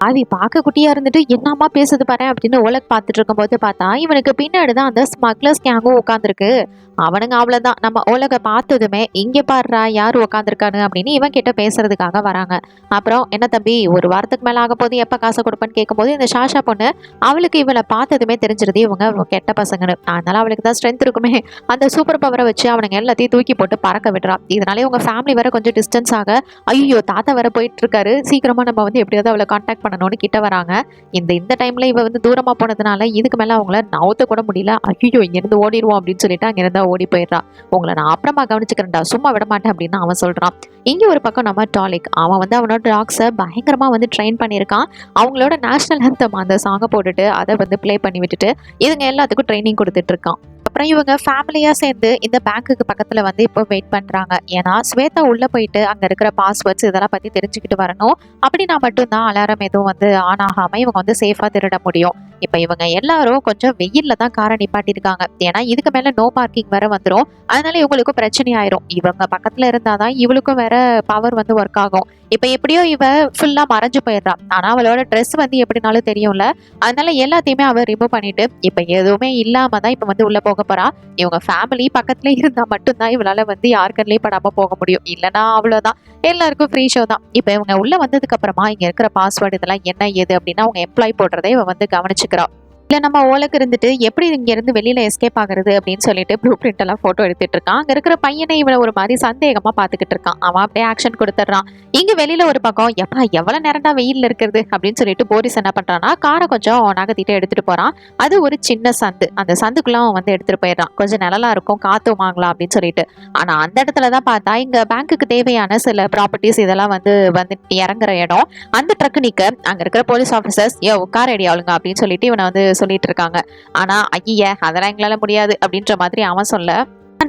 ஆவி பார்க்க குட்டியா இருந்துட்டு என்னம்மா பேசுது பாரு அப்படின்னு உலக் பார்த்துட்டு இருக்கும் போது பார்த்தா இவனுக்கு பின்னாடிதான் அந்த ஸ்மக்லர்ஸ் கேங்கும் உட்காந்துருக்கு. அவனுங்க அவ்வளவுதான் நம்ம உலக பார்த்ததுமே இங்க பாடுறா யாரு உட்காந்துருக்கானு அப்படின்னு இவன் கிட்ட பேசுறதுக்காக வராங்க. அப்புறம் என்ன தம்பி ஒரு வாரத்துக்கு மேல ஆக போது எப்ப காசை கொடுப்பேன்னு கேட்கும்போது இந்த சாஷா பொண்ணு அவளுக்கு இவளை பார்த்ததுமே தெரிஞ்சிருது இவங்க கெட்ட பசங்கன்னு. அதனால அவளுக்கு தான் ஸ்ட்ரென்த் இருக்குமே, அந்த சூப்பர் பவரை வச்சு அவனுங்க எல்லாத்தையும் தூக்கி போட்டு பறக்க விடுறான். இதனாலே உங்க ஃபேமிலி வர கொஞ்சம் டிஸ்டன்ஸ் ஆக ஐயோ தாத்தா வர போயிட்டு இருக்காரு, சீக்கிரமா நம்ம வந்து எப்படியாவது அவளை கான்டாக்ட் பண்ணணும்னு கிட்ட வராங்க. இந்த டைம்ல இவ வந்து தூரமா போனதுனால இதுக்கு மேல அவங்கள நவுத்த கூட முடியல. ஐயோ இங்கிருந்து ஓடிடுவோம் அப்படின்னு சொல்லிட்டு அங்கிருந்தா ஓடி போயிடுறா. உங்களை நான் அப்புறமா கவனிச்சுக்கிறேன்டா, சும்மா விட மாட்டேன் அப்படின்னு அவன் சொல்றான். இங்க ஒரு பக்கம் நம்ம டாலிக் அவன் வந்து அவனோட டாக்ஸை பயங்கரமா வந்து ட்ரெயின் பண்ணியிருக்கான். அவங்களோட நேஷனல் ஆந்தம் அந்த சாங்கை போட்டுட்டு அதை வந்து பிளே பண்ணி விட்டுட்டு இதுங்க எல்லாத்துக்கும் ட்ரைனிங் கொடுத்துட்டு இருக்கான். அப்புறம் இவங்க ஃபேமிலியா சேர்ந்து இந்த பேங்க்குக்கு பக்கத்துல வந்து இப்போ வெயிட் பண்றாங்க. ஏன்னா ஸ்வேதா உள்ள போயிட்டு அங்க இருக்கிற பாஸ்வேர்ட்ஸ் இதெல்லாம் பத்தி தெரிஞ்சுக்கிட்டு வரணும். அப்படின்னா மட்டும்தான் அலாரம் எதுவும் வந்து ஆன் ஆகாம இவங்க வந்து சேஃபா திருட முடியும். இப்ப இவங்க எல்லாரும் கொஞ்சம் வெயில்ல தான் காரை நிப்பாட்டிருக்காங்க. ஏன்னா இதுக்கு மேல நோ பார்க்கிங் வேற வந்துடும். அதனால இவங்களுக்கும் பிரச்சனை ஆயிரும். இவங்க பக்கத்துல இருந்தாதான் இவளுக்கும் வேற பவர் வந்து ஒர்க் ஆகும். இப்ப எப்படியோ இவ ஃபுல்லா மறைஞ்சு போயிடுறா. ஆனா அவளோட ட்ரெஸ் வந்து எப்படினாலும் தெரியும்ல, அதனால எல்லாத்தையுமே அவ ரிமூவ் பண்ணிட்டு இப்ப எதுவுமே இல்லாம தான் இப்ப வந்து உள்ள போக போறா. இவங்க ஃபேமிலி பக்கத்துல இருந்தா மட்டும்தான் இவளால வந்து யாருக்கன்லயே படாம போக முடியும். இல்லைன்னா அவ்வளவுதான், எல்லாருக்கும் ஃப்ரீ ஷோ தான். இப்ப இவங்க உள்ள வந்ததுக்கு அப்புறமா இங்க இருக்கிற பாஸ்வேர்டு இதெல்லாம் என்ன ஏது அப்படின்னா அவங்க எம்ப்ளாய் போடுறதை இவ வந்து கவனிச்சுக்கிறா. இல்லை நம்ம ஓலக்கு இருந்துட்டு எப்படி இங்கேருந்து வெளியில் எஸ்கேப் ஆகுறது அப்படின்னு சொல்லிட்டு ப்ளூ பிரிண்ட் எல்லாம் ஃபோட்டோ எடுத்துட்டு இருக்கான். அங்கே இருக்கிற பையனை இவனை ஒரு மாதிரி சந்தேகமாக பார்த்துக்கிட்டு இருக்கான். அவன் அப்படியே ஆக்ஷன் கொடுத்துட்றான். இங்கே வெளியில் ஒரு பக்கம் எப்பா எவ்வளோ நேரம்டா வெயிலில் இருக்கிறது அப்படின்னு சொல்லிட்டு போரிஸ் என்ன பண்ணுறான்னா காரை கொஞ்சம் நகர்த்திட்டு எடுத்துகிட்டு போகிறான். அது ஒரு சின்ன சந்து, அந்த சந்துக்குள்ள அவன் வந்து எடுத்துகிட்டு போயிடுறான். கொஞ்சம் நிழலா இருக்கும், காற்று வாங்கலாம் அப்படின்னு சொல்லிட்டு. ஆனால் அந்த இடத்துல தான் பார்த்தா இங்கே பேங்க்குக்கு தேவையான சில ப்ராப்பர்ட்டிஸ் இதெல்லாம் வந்து இறங்குற இடம். அந்த ட்ரக் நிற்க அங்கே இருக்கிற போலீஸ் ஆஃபீஸர்ஸ் கார் ரெடி ஆளுங்க அப்படின்னு சொல்லிட்டு இவனை வந்து சொல்லிட்டு இருக்காங்க. ஆனா ஐய அதெல்லாம் எங்களால முடியாது அப்படின்ற மாதிரி அவன் சொல்ல,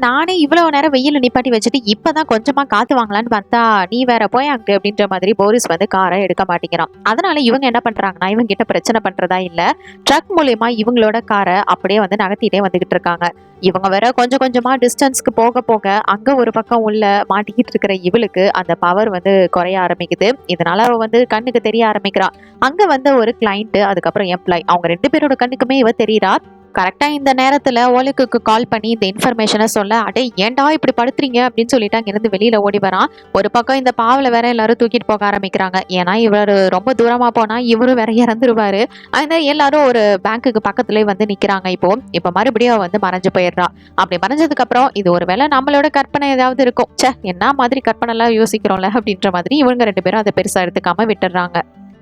நானே இவ்வளவு நேரம் வெயில நிப்பாட்டி வச்சுட்டு இப்பதான் கொஞ்சமா காத்து வாங்கலான்னு பார்த்தா நீ வேற போய் அங்க அப்படின்ற மாதிரி போரிஸ் வந்து காரை எடுக்க மாட்டேங்கிறான். அதனால இவங்க என்ன பண்றாங்கன்னா இவங்க கிட்ட பிரச்சனை பண்றதா இல்ல, ட்ரக் மூலியமா இவங்களோட காரை அப்படியே வந்து நகர்த்திட்டே வந்துகிட்டு இருக்காங்க. இவங்க வேற கொஞ்சம் கொஞ்சமா டிஸ்டன்ஸ்க்கு போக போக அங்க ஒரு பக்கம் உள்ள மாட்டிக்கிட்டு இருக்கிற இவளுக்கு அந்த பவர் வந்து குறைய ஆரம்பிக்குது. இதனால அவ வந்து கண்ணுக்கு தெரிய ஆரம்பிக்கிறான். அங்க வந்து ஒரு கிளைண்ட் அதுக்கப்புறம் எம்ப்ளாய் அவங்க 2 பேரோட கண்ணுக்குமே இவ தெரியறா. கரெக்டா இந்த நேரத்துல ஓலக்குக்கு கால் பண்ணி இந்த இன்ஃபர்மேஷனை சொல்ல, அடே ஏன்டா இப்படி படுத்துறீங்க அப்படின்னு சொல்லிட்டு அங்கிருந்து வெளியில ஓடி வரான். ஒரு பக்கம் இந்த பாவல வேற எல்லாரும் தூக்கிட்டு போக ஆரம்பிக்கிறாங்க. ஏன்னா இவர் ரொம்ப தூரமா போனா இவரும் வேற இறந்துருவாரு. அதனால எல்லாரும் ஒரு பேங்க்குக்கு பக்கத்துலயே வந்து நிக்கிறாங்க. இப்ப மறுபடியும் அவ வந்து மறைஞ்சு போயிடுறா. அப்படி மறைஞ்சதுக்கு அப்புறம் இது ஒருவேளை நம்மளோட கற்பனை ஏதாவது இருக்கும், ச்சே என்ன மாதிரி கற்பனை எல்லாம் யோசிக்கிறோம்ல அப்படின்ற மாதிரி இவங்க 2 பேரும் அதை பெருசா எடுத்துக்காம விட்டுறாங்க.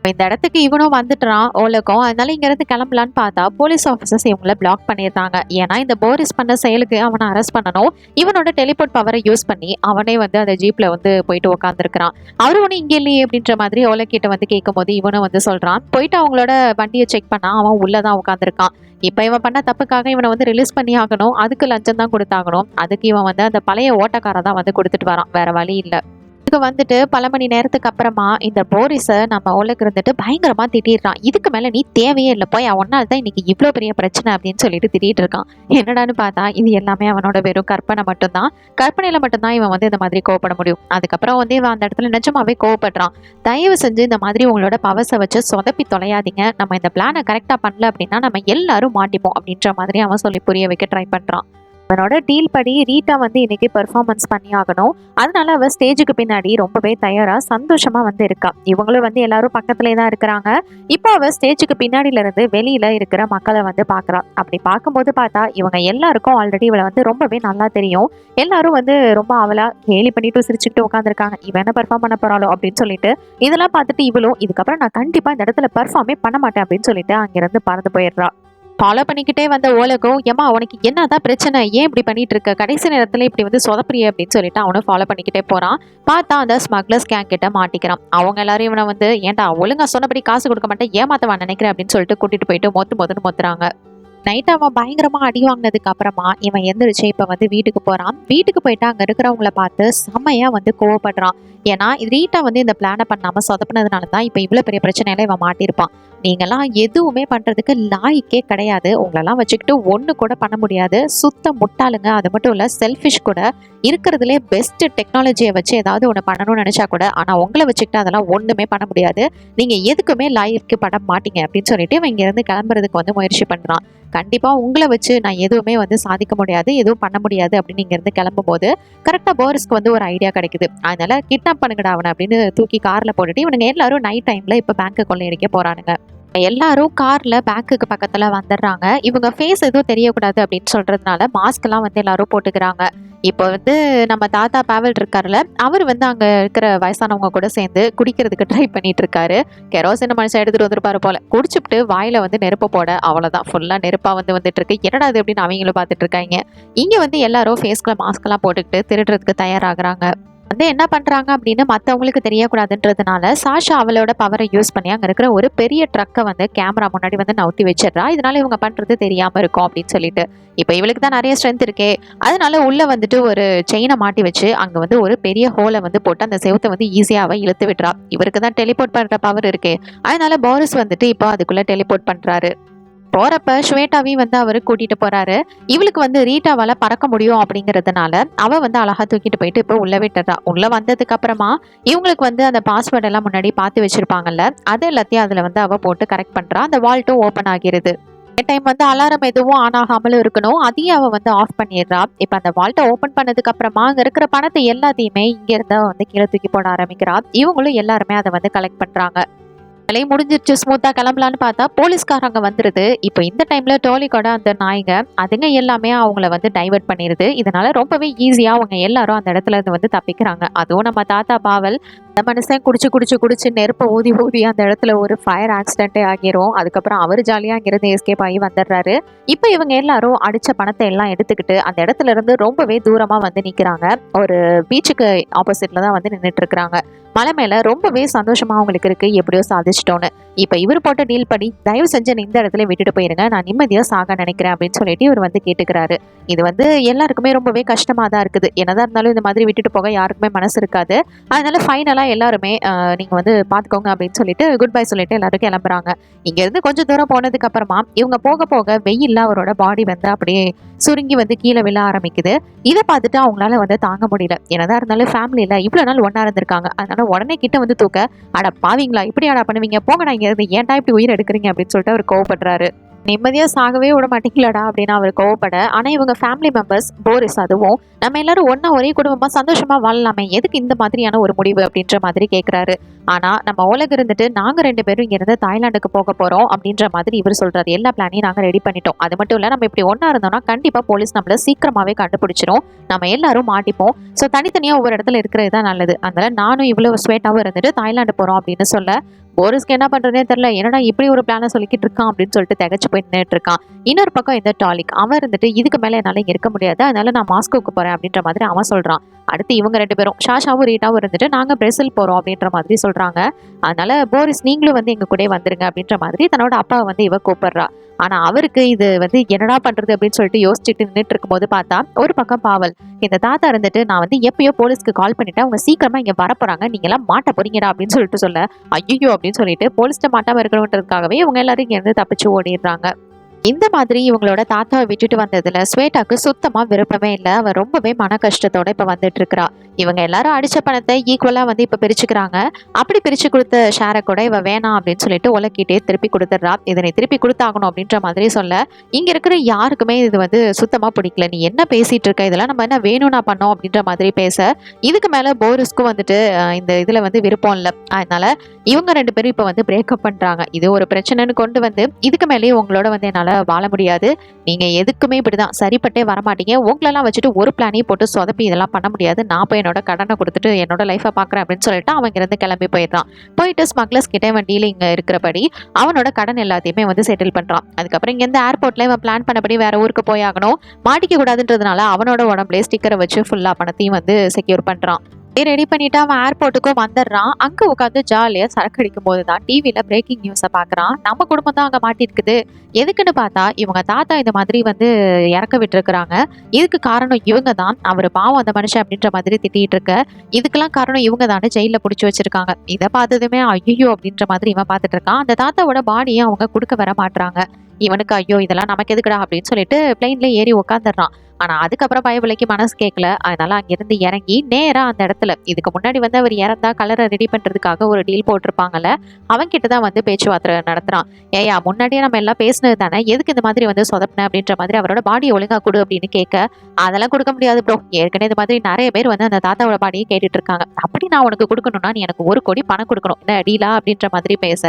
இந்த இடத்துக்கு இவனும் வந்துட்டுறான் ஓலக்கும். அதனால இங்க இருந்து கிளம்பலான்னு பார்த்தா போலீஸ் ஆஃபீஸர்ஸ் இவங்கள பிளாக் பண்ணிடுறாங்க. ஏன்னா இந்த போரிஸ் பண்ண செயலுக்கு அவனை அரெஸ்ட் பண்ணணும். இவனோட டெலிபோர்ட் பவரை யூஸ் பண்ணி அவனே வந்து அந்த ஜீப்ல வந்து போயிட்டு உட்காந்துருக்கான். அவரு ஒண்ணு இங்க இல்லையே அப்படின்ற மாதிரி ஓலக்கிட்ட வந்து கேட்கும் போது இவனும் வந்து சொல்றான், போயிட்டு அவங்களோட வண்டியை செக் பண்ணா அவன் உள்ளதான் உட்காந்துருக்கான். இப்ப இவன் பண்ண தப்புக்காக இவனை வந்து ரிலீஸ் பண்ணி ஆகணும். அதுக்கு லஞ்சம் தான் கொடுத்தாகணும். அதுக்கு இவன் வந்து அந்த பழைய ஓட்டக்காரை தான் வந்து கொடுத்துட்டு வரான், வேற வழி இல்லை. இதுக்கு வந்துட்டு பல மணி நேரத்துக்கு அப்புறமா இந்த போரிஸை நம்ம ஓலக்கு இருந்துட்டு பயங்கரமா திட்டிடுறான். இதுக்கு மேல நீ தேவையே இல்லை, போய் அவனால் தான் இன்னைக்கு இவ்வளோ பெரிய பிரச்சனை அப்படின்னு சொல்லிட்டு திட்டிட்டு இருக்கான். என்னடான்னு பார்த்தா இது எல்லாமே அவனோட வெறும் கற்பனை மட்டும்தான். கற்பனையில மட்டும்தான் இவன் வந்து இந்த மாதிரி கோவப்பட முடியும். அதுக்கப்புறம் வந்து இவன் அந்த இடத்துல நிஜமாவே கோவப்படுறான். தயவு செஞ்சு இந்த மாதிரி உங்களோட பவர்ஸை வச்சு சொதப்பி தொலையாதீங்க, நம்ம இந்த பிளானை கரெக்டா பண்ணல அப்படின்னா நம்ம எல்லாரும் மாட்டிப்போம் அப்படின்ற மாதிரி அவன் சொல்லி புரிய வைக்க ட்ரை பண்றான். அவனோட டீல் படி ரீட்டா வந்து இன்னைக்கு பெர்ஃபார்மன்ஸ் பண்ணி ஆகணும். அதனால அவ ஸ்டேஜுக்கு பின்னாடி ரொம்பவே தயாரா சந்தோஷமா வந்து இருக்கா. இவங்களும் வந்து எல்லாரும் பக்கத்துலேயே தான் இருக்கிறாங்க. இப்போ அவ ஸ்டேஜுக்கு பின்னாடில இருந்து வெளியில இருக்கிற மக்களை வந்து பாக்குறா. அப்படி பார்க்கும்போது பார்த்தா இவங்க எல்லாருக்கும் ஆல்ரெடி இவளை வந்து ரொம்பவே நல்லா தெரியும். எல்லாரும் வந்து ரொம்ப அவளா கேலி பண்ணிட்டு சிரிச்சுக்கிட்டு உட்காந்துருக்காங்க. இவன் என்ன பெர்ஃபார்ம் பண்ண போறாளோ அப்படின்னு சொல்லிட்டு இதெல்லாம் பார்த்துட்டு இவளும் இதுக்கப்புறம் நான் கண்டிப்பா இந்த இடத்துல பெர்ஃபார்மே பண்ண மாட்டேன் அப்படின்னு சொல்லிட்டு அங்கிருந்து பறந்து போயிடுறா. ஃபாலோ பண்ணிக்கிட்டே வந்த ஓலக்கும், ஏமா உனக்கு என்னதான் பிரச்சனை, ஏன் இப்படி பண்ணிட்டு இருக்க, கடைசி நேரத்துல இப்படி வந்து சொதப்புறிய அப்படின்னு சொல்லிட்டு அவனும் ஃபாலோ பண்ணிக்கிட்டே போறான். பார்த்தா அந்த ஸ்மக்லர்ஸ் கேங் கிட்ட மாட்டிக்கிறான். அவங்க எல்லாரும் இவனை வந்து ஏன்டா ஒழுங்கா சொன்னபடி காசு கொடுக்க மாட்டேன், ஏமாத்தவா நினைக்கிறேன் அப்படின்னு சொல்லிட்டு கூட்டிட்டு போயிட்டு மொத்துன்னு மொத்துறாங்க. நைட் அவன் பயங்கரமா அடி வாங்கினதுக்கு அப்புறமா இவன் எந்திரிச்சு இப்ப வந்து வீட்டுக்கு போறான். வீட்டுக்கு போயிட்டு அங்க இருக்கிறவங்கள பார்த்து செம்மையா வந்து கோவப்படுறான். ஏன்னா ரீட்டா வந்து இந்த பிளானை பண்ணாம சொதப்பினதுனாலதான் இப்ப இவ்வளவு பெரிய பிரச்சனையில இவன் மாட்டிருப்பான். நீங்கெல்லாம் எதுவுமே பண்றதுக்கு லாய்க்கே கிடையாது, உங்களெல்லாம் வச்சுக்கிட்டு ஒண்ணு கூட பண்ண முடியாது, சுத்த முட்டாளுங்க. அது மட்டும் இல்ல செல்ஃபிஷ் கூட. இருக்கிறதுலே பெஸ்ட் டெக்னாலஜியை வச்சு ஏதாவது ஒண்ணு பண்ணணும்னு நினைச்சா கூட, ஆனா உங்களை வச்சுக்கிட்டு அதெல்லாம் ஒண்ணுமே பண்ண முடியாது, நீங்க எதுக்குமே லாய்க்கு பட மாட்டீங்க அப்படின்னு சொல்லிட்டு இவன் இங்க இருந்து கிளம்புறதுக்கு வந்து முயற்சி பண்றான். கண்டிப்பா உங்களை வச்சு நான் எதுவுமே வந்து சாதிக்க முடியாது, எதுவும் பண்ண முடியாது அப்படின்னு இங்க இருந்து கிளம்பும் போது கரெக்டா போரிஸ்க்கு வந்து ஒரு ஐடியா கிடைக்குது. அதனால கிட்னாப் பண்ணுங்கடா அவனை அப்படின்னு தூக்கி கார்ல போட்டுட்டு இவனுங்க எல்லாரும் நைட் டைம்ல இப்ப பேங்க் கொள்ளையடிக்க போறானுங்க. எல்லாரும் கார்ல பேங்க்குக்கு பக்கத்துல வந்துடுறாங்க. இவங்க ஃபேஸ் எதுவும் தெரியக்கூடாது அப்படின்னு சொல்றதுனால மாஸ்க் எல்லாம் வந்து எல்லாரும் போட்டுக்கிறாங்க. இப்போ வந்து நம்ம தாத்தா பாவல் இருக்காருல்ல, அவர் வந்து அங்க இருக்கிற வயசானவங்க கூட சேர்ந்து குடிக்கிறதுக்கு ட்ரை பண்ணிட்டு இருக்காரு. கெரோசின் மனுஷன் எடுத்துட்டு வந்துருப்பாரு போல. குடிச்சுட்டு வாயில வந்து நெருப்பு போட, அவ்வளவுதான் ஃபுல்லா நெருப்பா வந்துட்டு இருக்கு. என்னடா அது அப்படின்னு அவங்களும் பார்த்துட்டு இருக்காங்க. இங்க வந்து எல்லாரும் ஃபேஸ்ல மாஸ்க் எல்லாம் போட்டுக்கிட்டு திருடுறதுக்கு தயாராகிறாங்க. வந்து என்ன பண்றாங்க அப்படின்னு மற்றவங்களுக்கு தெரியக்கூடாதுன்றதுனால சாஷா அவளோட பவரை யூஸ் பண்ணி அங்க இருக்கிற ஒரு பெரிய ட்ரக்கை வந்து கேமரா முன்னாடி வந்து நவுத்தி வச்சிடறா. இதனால இவங்க பண்றது தெரியாம இருக்கும் அப்படின்னு சொல்லிட்டு. இப்ப இவளுக்கு தான் நிறைய ஸ்ட்ரென்த் இருக்கே, அதனால உள்ள வந்துட்டு ஒரு செயினை மாட்டி வச்சு அங்க வந்து ஒரு பெரிய ஹோலை வந்து போட்டு அந்த செவத்தை வந்து ஈஸியாவே இழுத்து விட்டுறா. இவருக்கு தான் டெலிபோர்ட் பண்ற பவர் இருக்கே, அதனால போரிஸ் வந்துட்டு இப்போ அதுக்குள்ள டெலிபோர்ட் பண்றாரு. போறப்ப ஸ்வேதாவையும் வந்து அவரு கூட்டிட்டு போறாரு. இவளுக்கு வந்து ரீட்டாவால பறக்க முடியும் அப்படிங்கறதுனால அவ வந்து அழகா தூக்கிட்டு போயிட்டு இப்ப உள்ள விட்டுறா. உள்ள வந்ததுக்கு அப்புறமா இவங்களுக்கு வந்து அந்த பாஸ்வேர்ட் எல்லாம் முன்னாடி பார்த்து வச்சிருப்பாங்கல்ல, அது எல்லாத்தையும் அதுல வந்து அவ போட்டு கரெக்ட் பண்றா. அந்த வால்ட்டும் ஓபன் ஆகிறது. டைம் வந்து அலாரம் எதுவும் ஆன் ஆகாமலும் இருக்கணும், அதையும் அவ வந்து ஆஃப் பண்ணிடுறா. இப்ப அந்த வால்ட்டை ஓபன் பண்ணதுக்கு அப்புறமா அங்க இருக்கிற பணத்தை எல்லாத்தையுமே இங்க இருந்த வந்து கீழே தூக்கி போட ஆரம்பிக்கிறா. இவங்களும் எல்லாருமே அதை வந்து கலெக்ட் பண்றாங்க. வேலையை முடிஞ்சிருச்சு, ஸ்மூத்தா கிளம்பலான்னு பார்த்தா போலீஸ்காரங்க வந்துருது. இப்போ இந்த டைம்ல டோலிக்கோட அந்த நாய்ங்க அதுங்க எல்லாமே அவங்கள வந்து டைவர்ட் பண்ணிருது. இதனால ரொம்பவே ஈஸியா அவங்க எல்லாரும் அந்த இடத்துல இருந்து வந்து தப்பிக்கிறாங்க. அதுவும் நம்ம தாத்தா பாவல் அந்த மனுஷன் குடிச்சு நெருப்ப ஊதி அந்த இடத்துல ஒரு ஃபயர் ஆக்சிடென்ட்டே ஆகிரும். அதுக்கப்புறம் அவர் ஜாலியா அங்கிருந்து எஸ்கேப் ஆகி வந்துடுறாரு. இப்போ இவங்க எல்லாரும் அடிச்ச பணத்தை எல்லாம் எடுத்துக்கிட்டு அந்த இடத்துல இருந்து ரொம்பவே தூரமா வந்து நிக்கிறாங்க. ஒரு பீச்சுக்கு ஆப்போசிட்ல தான் வந்து நின்றுட்டு இருக்கிறாங்க. மலை மேல ரொம்பவே சந்தோஷமா அவங்களுக்கு இருக்கு, எப்படியோ சாதிச்சிட்டோன்னு. இப்ப இவர் போட்ட டீல் படி தயவு செஞ்சு இந்த இடத்துல விட்டுட்டு போயிருங்க, நான் நிம்மதியா சாக நினைக்கிறேன் அப்படின்னு சொல்லிட்டு இவர் வந்து கேட்டுக்கிறாரு. இது வந்து எல்லாருக்குமே ரொம்பவே கஷ்டமா தான் இருக்குது. என்னதான் இருந்தாலும் இந்த மாதிரி விட்டுட்டு போக யாருக்குமே மனசு இருக்காது. அதனால ஃபைனலா எல்லாருமே நீங்க வந்து பாத்துக்கோங்க அப்படின்னு சொல்லிட்டு குட் பை சொல்லிட்டு எல்லாரும் கிளம்புறாங்க. இங்க இருந்து கொஞ்சம் தூரம் போனதுக்கு அப்புறமா இவங்க போக போக வெயில்ல அவரோட பாடி வந்து அப்படியே சுருங்கி வந்து கீழே விழ ஆரம்பிக்குது. இதை பார்த்துட்டு அவங்களால வந்து தாங்க முடியல. என்னதான் இருந்தாலும் ஃபேமிலியில இவ்வளவு நாள் ஒன்னா இருந்திருக்காங்க, அதனால உடனே கிட்ட வந்து தூக்க, அட பாவீங்களா இப்படி ஆடா பண்ணுவீங்க, போங்கடா இங்க இருந்து, ஏன்டா இப்படி உயிர் எடுக்கிறீங்க அப்படின்னு சொல்லிட்டு அவர் கோவப்படுறாரு. நிம்மதியா சாகவே விட மாட்டீங்களாடா அப்படின்னு அவர் கோவப்பட, ஆனா இவங்க ஃபேமிலி மெம்பர்ஸ் போரிஸ் அதுவும் நம்ம எல்லாரும் ஒண்ணா ஒரே குடும்பமா சந்தோஷமா வாழலாமே, எதுக்கு இந்த மாதிரியான ஒரு முடிவு அப்படின்ற மாதிரி கேக்குறாரு. ஆனா நம்ம ஓலக் இருந்துட்டு நாங்க 2 பேரும் இங்க இருந்து தாய்லாந்துக்கு போக போறோம் அப்படின்ற மாதிரி இவர் சொல்றாரு. எல்லா பிளானையும் நாங்க ரெடி பண்ணிட்டோம். அது மட்டும் இல்ல, நம்ம இப்படி ஒண்ணா இருந்தோம்னா கண்டிப்பா போலீஸ் நம்மள சீக்கிரமாவே கண்டுபிடிச்சிரும். நம்ம எல்லாரும் மாட்டிப்போம். சோ தனித்தனியா ஒவ்வொரு இடத்துல இருக்கிறது தான் நல்லது. அதனால நானும் இவ்வளவு ஸ்வேட்டாவும் இருந்துட்டு தாய்லாந்து போறோம் அப்படின்னு சொல்ல, போரிஸ்க்கு என்ன பண்றதுனே தெரியல. என்னடா இப்படி ஒரு பிளான சொல்லிக்கிட்டு இருக்கான் அப்படின்னு சொல்லிட்டு திகச்சு போய் நின்னுட்டு இருக்கான். இன்னொரு பக்கம் இந்த டாலிக் அவன் இருந்துட்டு இதுக்கு மேல என்னால இங்க இருக்க முடியாது, அதனால நான் மாஸ்கோக்கு போறேன் அப்படின்ற மாதிரி அவன் சொல்றான். அடுத்து இவங்க 2 பேரும் ஷாஷாவும் ரீட்டாவும் இருந்துட்டு நாங்க பிரேசில் போறோம் அப்படின்ற மாதிரி சொல்றாங்க. அதனால போரிஸ் நீங்களும் வந்து எங்க கூட வந்துருங்க அப்படின்ற மாதிரி தன்னோட அப்பாவை வந்து இவ கூப்பிடுறா. ஆனா அவருக்கு இது வந்து என்னடா பண்றது அப்படின்னு சொல்லிட்டு யோசிச்சுட்டு நின்றுட்டு இருக்கும்போது பார்த்தா ஒரு பக்கம் பாவல் இந்த தாத்தா இருந்துட்டு நான் வந்து எப்பயோ போலீஸ்க்கு கால் பண்ணிட்டேன், அவங்க சீக்கிரமா இங்க வரப்போறாங்க, நீங்க எல்லாம் மாட்ட போறீங்கடா அப்படின்னு சொல்லிட்டு சொல்ல, ஐயோ அப்படின்னு சொல்லிட்டு போலீஸ்ட மாட்டாம இருக்கணும்ன்றதுக்காகவே இவங்க எல்லாரும் இங்க இருந்து தப்பிச்சு ஓடிடுறாங்க. இந்த மாதிரி இவங்களோட தாத்தாவை விட்டுட்டு வந்ததுல ஸ்வேதாக்கு சுத்தமா விருப்பமே இல்ல. அவ ரொம்பவே மன கஷ்டத்தோட இப்ப வந்துட்டு இருக்கிறா. இவங்க எல்லாரும் அடிச்ச பணத்தை ஈக்குவலா வந்து இப்ப பிரிச்சுக்கிறாங்க. அப்படி பிரிச்சு கொடுத்த ஷேரை கூட இவ வேணாம் அப்படின்னு சொல்லிட்டு உலக்கிட்டே திருப்பி கொடுத்துட்றா. இதனை திருப்பி கொடுத்தாகணும் அப்படின்ற மாதிரி சொல்ல, இங்க இருக்கிற யாருக்குமே இது வந்து சுத்தமா பிடிக்கல. நீ என்ன பேசிட்டு இருக்க, இதெல்லாம் நம்ம என்ன வேணும்னா பண்ணோம் அப்படின்ற மாதிரி பேச, இதுக்கு மேல போரிஸ்க்கும் வந்துட்டு இந்த இதுல வந்து விருப்பம் இல்ல. அதனால இவங்க 2 பேரும் இப்ப வந்து பிரேக்கப் பண்றாங்க. இது ஒரு பிரச்சனைன்னு கொண்டு வந்து இதுக்கு மேலேயே உங்களோட வந்து என்னால வாழ முடியாது, நீங்க எதுக்குமே இப்படிதான் சரிப்பட்டே வரமாட்டீங்க, உங்களெல்லாம் வச்சுட்டு ஒரு பிளானையும் போட்டு சொதப்பி இதெல்லாம் பண்ண முடியாது, நான் போய் என்னோட கடனை கொடுத்துட்டு என்னோட லைஃபை பாக்குறேன் அப்படின்னு சொல்லிட்டு அவங்க இருந்து கிளம்பி போயிடுறான். போயிட்டு ஸ்மக்லர்ஸ் கிட்டே வண்டியில இங்க இருக்கிறபடி அவனோட கடன் எல்லாத்தையுமே வந்து செட்டில் பண்றான். அதுக்கப்புறம் இங்க இருந்து ஏர்போர்ட்ல இவன் பிளான் பண்ணபடி வேற ஊருக்கு போய் ஆகணும், மாட்டிக்க கூடாதுன்றதுனால அவனோட உடம்புல ஸ்டிக்கரை வச்சு ஃபுல்லா பணத்தையும் வந்து செக்யூர் பண்றான். ரெடி பண்ணிட்டு அவன் ஏர்போர்ட்டுக்கும் வந்துடுறான். அங்க உட்காந்து ஜாலியா சரக்கு அடிக்கும் போதுதான் டிவில பிரேக்கிங் நியூஸை பாக்குறான். நம்ம குடும்பம் தான் அங்க மாட்டிருக்குது. எதுக்குன்னு பார்த்தா இவங்க தாத்தா இந்த மாதிரி வந்து இறக்க விட்டுருக்குறாங்க. இதுக்கு காரணம் இவங்க தான், அவரு பாவம் அந்த மனுஷன் அப்படின்ற மாதிரி திட்டிட்டு இருக்க, இதுக்கெல்லாம் காரணம் இவங்க தானே ஜெயில புடிச்சு வச்சிருக்காங்க. இதை பார்த்ததுமே ஐயோ அப்படின்ற மாதிரி இவன் பார்த்துட்டு இருக்கான். அந்த தாத்தாவோட பாடியை அவங்க கொடுக்க வர மாட்டாங்க. இவனுக்கு ஐயோ இதெல்லாம் நமக்கு எதுக்குடா அப்படின்னு சொல்லிட்டு பிளைன்ல ஏறி உட்காந்துடுறான். ஆனா அதுக்கப்புறம் பயவிலைக்கு மனசு கேட்கல. அதனால அங்கிருந்து இறங்கி நேரா அந்த இடத்துல இதுக்கு முன்னாடி வந்து அவர் இறந்தா கலரை ரெடி பண்றதுக்காக ஒரு டீல் போட்டிருப்பாங்கல்ல, அவன் கிட்டதான் வந்து பேச்சுவார்த்தை நடத்துறான். ஏயா முன்னாடியே நம்ம எல்லாம் பேசினது தானே, எதுக்கு இந்த மாதிரி வந்து சொதப்பின அப்படின்ற மாதிரி அவரோட பாடியை ஒழுங்கா கொடு அப்படின்னு கேட்க, அதெல்லாம் கொடுக்க முடியாது ப்ரோ, ஏற்கனவே இது மாதிரி நிறைய பேர் வந்து அந்த தாத்தாவோட பாடியை கேட்டுட்டு இருக்காங்க, அப்படி நான் உனக்கு கொடுக்கணும்னா நீ எனக்கு 1 கோடி பணம் கொடுக்கணும், என்ன டீலா அப்படின்ற மாதிரி பேச,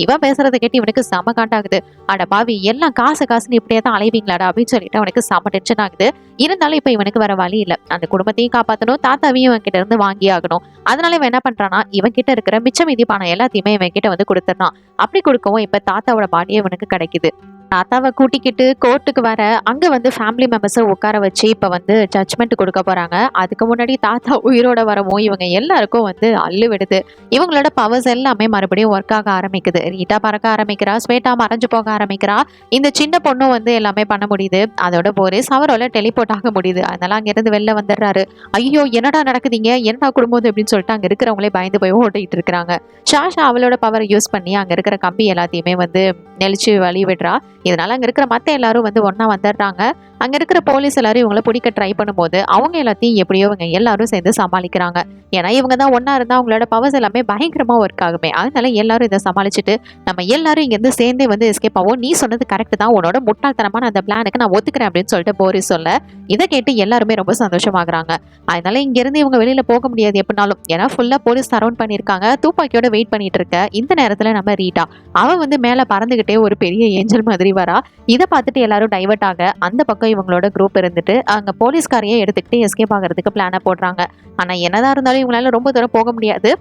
இவன் பேசுறதை கேட்டு இவனுக்கு செம காண்டாகுது. அட பாவி எல்லாம் காசு காசுன்னு இப்படியே தான் அலைவீங்களாடா அப்படின்னு சொல்லிட்டு அவனுக்கு செம டென்ஷன் ஆகுது. இருந்தாலும் இப்ப இவனுக்கு வர வழி இல்ல, அந்த குடும்பத்தையும் காப்பாத்தணும், தாத்தாவையும் இவன் கிட்ட இருந்து வாங்கி ஆகணும். அதனால இவன் என்ன பண்றானா, இவன் கிட்ட இருக்கிற மிச்ச மீதி பணம் எல்லாத்தையுமே இவன் கிட்ட வந்து கொடுத்துறான். அப்படி கொடுக்கவும் இப்ப தாத்தாவோட பாடியே இவனுக்கு கிடைக்குது. தாத்தாவை கூட்டிக்கிட்டு கோர்ட்டுக்கு வர அங்க வந்து ஃபேமிலி மெம்பர்ஸை உட்கார வச்சு இப்ப வந்து ஜட்ஜ்மெண்ட் கொடுக்க போறாங்க. அதுக்கு முன்னாடி தாத்தா உயிரோட வரவும் இவங்க எல்லாருக்கும் வந்து அள்ளு விடுது. இவங்களோட பவர்ஸ் எல்லாமே மறுபடியும் ஒர்க் ஆக ஆரம்பிக்குது. ரீட்டா பறக்க ஆரம்பிக்கிறா, ஸ்வேதா மறைஞ்சு போக ஆரம்பிக்கிறா, இந்த சின்ன பொண்ணும் வந்து எல்லாமே பண்ண முடியுது. அதோட போரிஸ் அவரோட டெலிபோர்ட் ஆக முடியுது. அதனால அங்கிருந்து வெளில வந்துடுறாரு. ஐயோ என்னடா நடக்குதுங்க, என்னடா குடும்பம் அப்படின்னு சொல்லிட்டு அங்க இருக்கிறவங்களே பயந்து போய் ஓட்டிட்டு இருக்கிறாங்க. ஷாஷா அவளோட பவரை யூஸ் பண்ணி அங்க இருக்கிற கம்பி எல்லாத்தையுமே வந்து நெளிச்சு வழி விடுறா. இதனால அங்க இருக்கிற மத்த எல்லாரும் வந்து ஒன்னா வந்துடுறாங்க. அங்க இருக்கிற போலீஸ் எல்லாரும் இவங்களை பிடிக்க ட்ரை பண்ணும்போது அவங்க எல்லாத்தையும் எப்படியோ இவங்க எல்லாரும் சேர்ந்து சமாளிக்கிறாங்க. ஏன்னா இவங்க தான் ஒன்னா இருந்தா அவங்களோட பவர்ஸ் எல்லாமே பயங்கரமா ஒர்க் ஆகுமே. அதனால எல்லாரும் இதை சமாளிச்சுட்டு நம்ம எல்லாரும் இங்க இருந்து சேர்ந்தே வந்து எஸ்கேப் ஆகும். நீ சொன்னது கரெக்ட் தான், உன்னோட முட்டாள்தனமான அந்த பிளானுக்கு நான் ஒத்துக்கிறேன் அப்படின்னு சொல்லிட்டு போரிஸ் சொல்ல, இதை கேட்டு எல்லாருமே ரொம்ப சந்தோஷமாகறாங்க. அதனால இங்க இருந்து இவங்க வெளியில போக முடியாது எப்படினாலும், ஏன்னா ஃபுல்லா போலீஸ் சரவுண்ட் பண்ணிருக்காங்க. துப்பாக்கியோட வெயிட் பண்ணிட்டு இருக்க இந்த நேரத்துல நம்ம ரீட்டா அவ வந்து மேல பறந்துகிட்டே ஒரு பெரிய ஏஞ்சல் மாதிரி வரா. இதை பார்த்துட்டு எல்லாரும் டைவர்ட் ஆக அந்த பக்கம் இவங்களோட குரூப் இருந்துட்டு அங்க போலீஸ்காரையே எடுத்துக்கிட்டு எஸ்கேப் ஆகிறதுக்கு பிளான போடுறாங்க. ஆனா என்னதான் இருந்தாலும் இவங்களால ரொம்ப தூரம் போக முடியாது.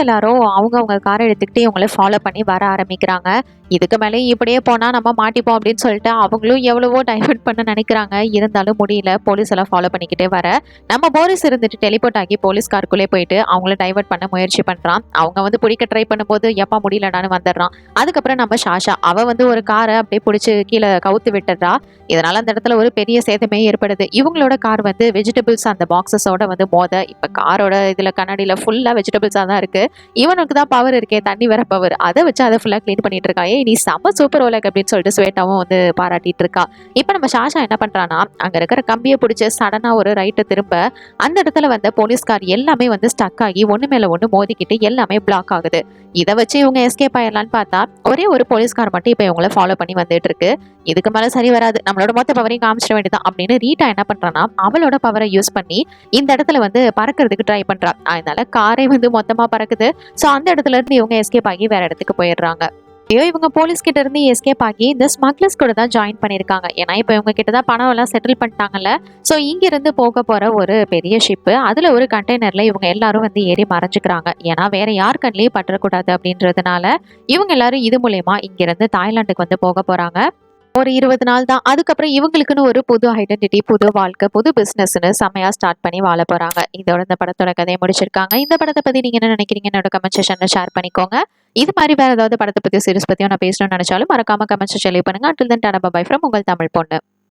எல்லாரும் அவங்க காரை எடுத்துக்கிட்டு இவங்கள ஃபாலோ பண்ணி வர ஆரம்பிக்கிறாங்க. இதுக்கு மேலே இப்படியே போனா நம்ம மாட்டிப்போம் அப்படின்னு சொல்லிட்டு அவங்களும் எவ்வளவோ டைவர்ட் பண்ண நினைக்கிறாங்க. இருந்தாலும் முடியல. போலீஸ் எல்லாம் ஃபாலோ பண்ணிக்கிட்டே வர நம்ம போலீஸ் இருந்துட்டு டெலிபோர்ட் ஆகி போலீஸ் காருக்குள்ளே போயிட்டு அவங்கள டைவர்ட் பண்ண முயற்சி பண்றான். அவங்க வந்து பிடிக்க ட்ரை பண்ணும்போது எப்பா முடியலடான்னு வந்துடுறான். அதுக்கப்புறம் நம்ம ஷாஷா அவ வந்து ஒரு காரை அப்படியே பிடிச்சி கீழே கவுத்து விட்டுறா. இதனால அந்த இடத்துல ஒரு பெரிய சேதமே ஏற்படுது. இவங்களோட கார் வந்து வெஜிடபிள்ஸ் அந்த பாக்ஸஸோட வந்து மோத இப்ப காரோட இதுல கண்ணாடியில ஃபுல்லா வெஜிடபிள்ஸா தான் இருக்கு. இவனுக்கு தான் பவர் இருக்கே, தண்ணி வர பவர், அதை வச்சு அதை ஃபுல்லா கிளீன் பண்ணிட்டு இருக்கான். நீ செம்ம சூப்பர் ஓலக் அப்படின்னு சொல்லிட்டு ஸ்வேதாவும் வந்து பாராட்டிட்டு இருக்கா. இப்போ நம்ம ஷாஷா என்ன பண்றான்னா அங்க இருக்கிற கம்பியை பிடிச்சி சடனா ஒரு ரைட்டு திரும்ப அந்த இடத்துல வந்த போலீஸ்கார் எல்லாமே வந்து ஸ்டக் ஆகி ஒண்ணு மேல ஒண்ணு மோதிக்கிட்டு எல்லாமே பிளாக் ஆகுது. இதை வச்சு இவங்க எஸ்கேப் ஆயிடலான்னு பார்த்தா ஒரே ஒரு போலீஸ்கார் மட்டும் இப்போ இவங்கள ஃபாலோ பண்ணி வந்துட்டு இருக்கு. இதுக்கு மேல சரி வராது, நம்மளோட மொத்த பவரையும் காமிச்சிட வேண்டியதான் அப்படின்னு ரீட்டா என்ன பண்றான்னா அவளோட பவரை யூஸ் பண்ணி இந்த இடத்துல வந்து பறக்கிறதுக்கு ட்ரை பண்றா. அதனால காரே வந்து மொத்தமா பறக்குது. ஸோ அந்த இடத்துல இருந்து இவங்க எஸ்கேப் ஆகி வேற இடத்துக்கு போயிடுறாங்க. ஐயோ இவங்க போலீஸ் கிட்ட இருந்து எஸ்கேப் ஆகி இந்த ஸ்மக்லர்ஸ் கூட தான் ஜாயின் பண்ணியிருக்காங்க. ஏன்னா இப்போ இவங்க கிட்ட தான் பணம் எல்லாம் செட்டில் பண்ணிட்டாங்கல்ல. ஸோ இங்கிருந்து போக போற ஒரு பெரிய ஷிப்பு அதுல ஒரு கண்டெய்னர்ல இவங்க எல்லாரும் வந்து ஏறி மறைஞ்சுக்கிறாங்க. ஏன்னா வேற யார் கண்ணிலையும் பற்றக்கூடாது அப்படின்றதுனால இவங்க எல்லாரும் இது மூலயமா இங்கிருந்து தாய்லாந்துக்கு வந்து போக போறாங்க. ஒரு 20 நாள் தான். அதுக்கப்புறம் இவங்களுக்குன்னு ஒரு புது ஐடென்டிட்டி, புது வாழ்க்கை, புது பிசினஸ்ன்னு செமையா ஸ்டார்ட் பண்ணி வாழ போறாங்க. இதோட இந்த படத்தோட கதையை முடிச்சிருக்காங்க. இந்த படத்தை பத்தி நீங்க என்ன நினைக்கிறீங்க? என்னோட கமெண்ட் செக்ஷன்ல ஷேர் பண்ணிக்கோங்க. இது மாதிரி வேற ஏதாவது படத்தை பத்தி சீரிஸ் பத்தியும் நான் பேசணும்னு நினைச்சாலும் மறக்காம கமெண்ட் செக்ஷன் லீவ் பண்ணுங்க. Until then, tata bye from உங்கள் தமிழ் பொண்ணு.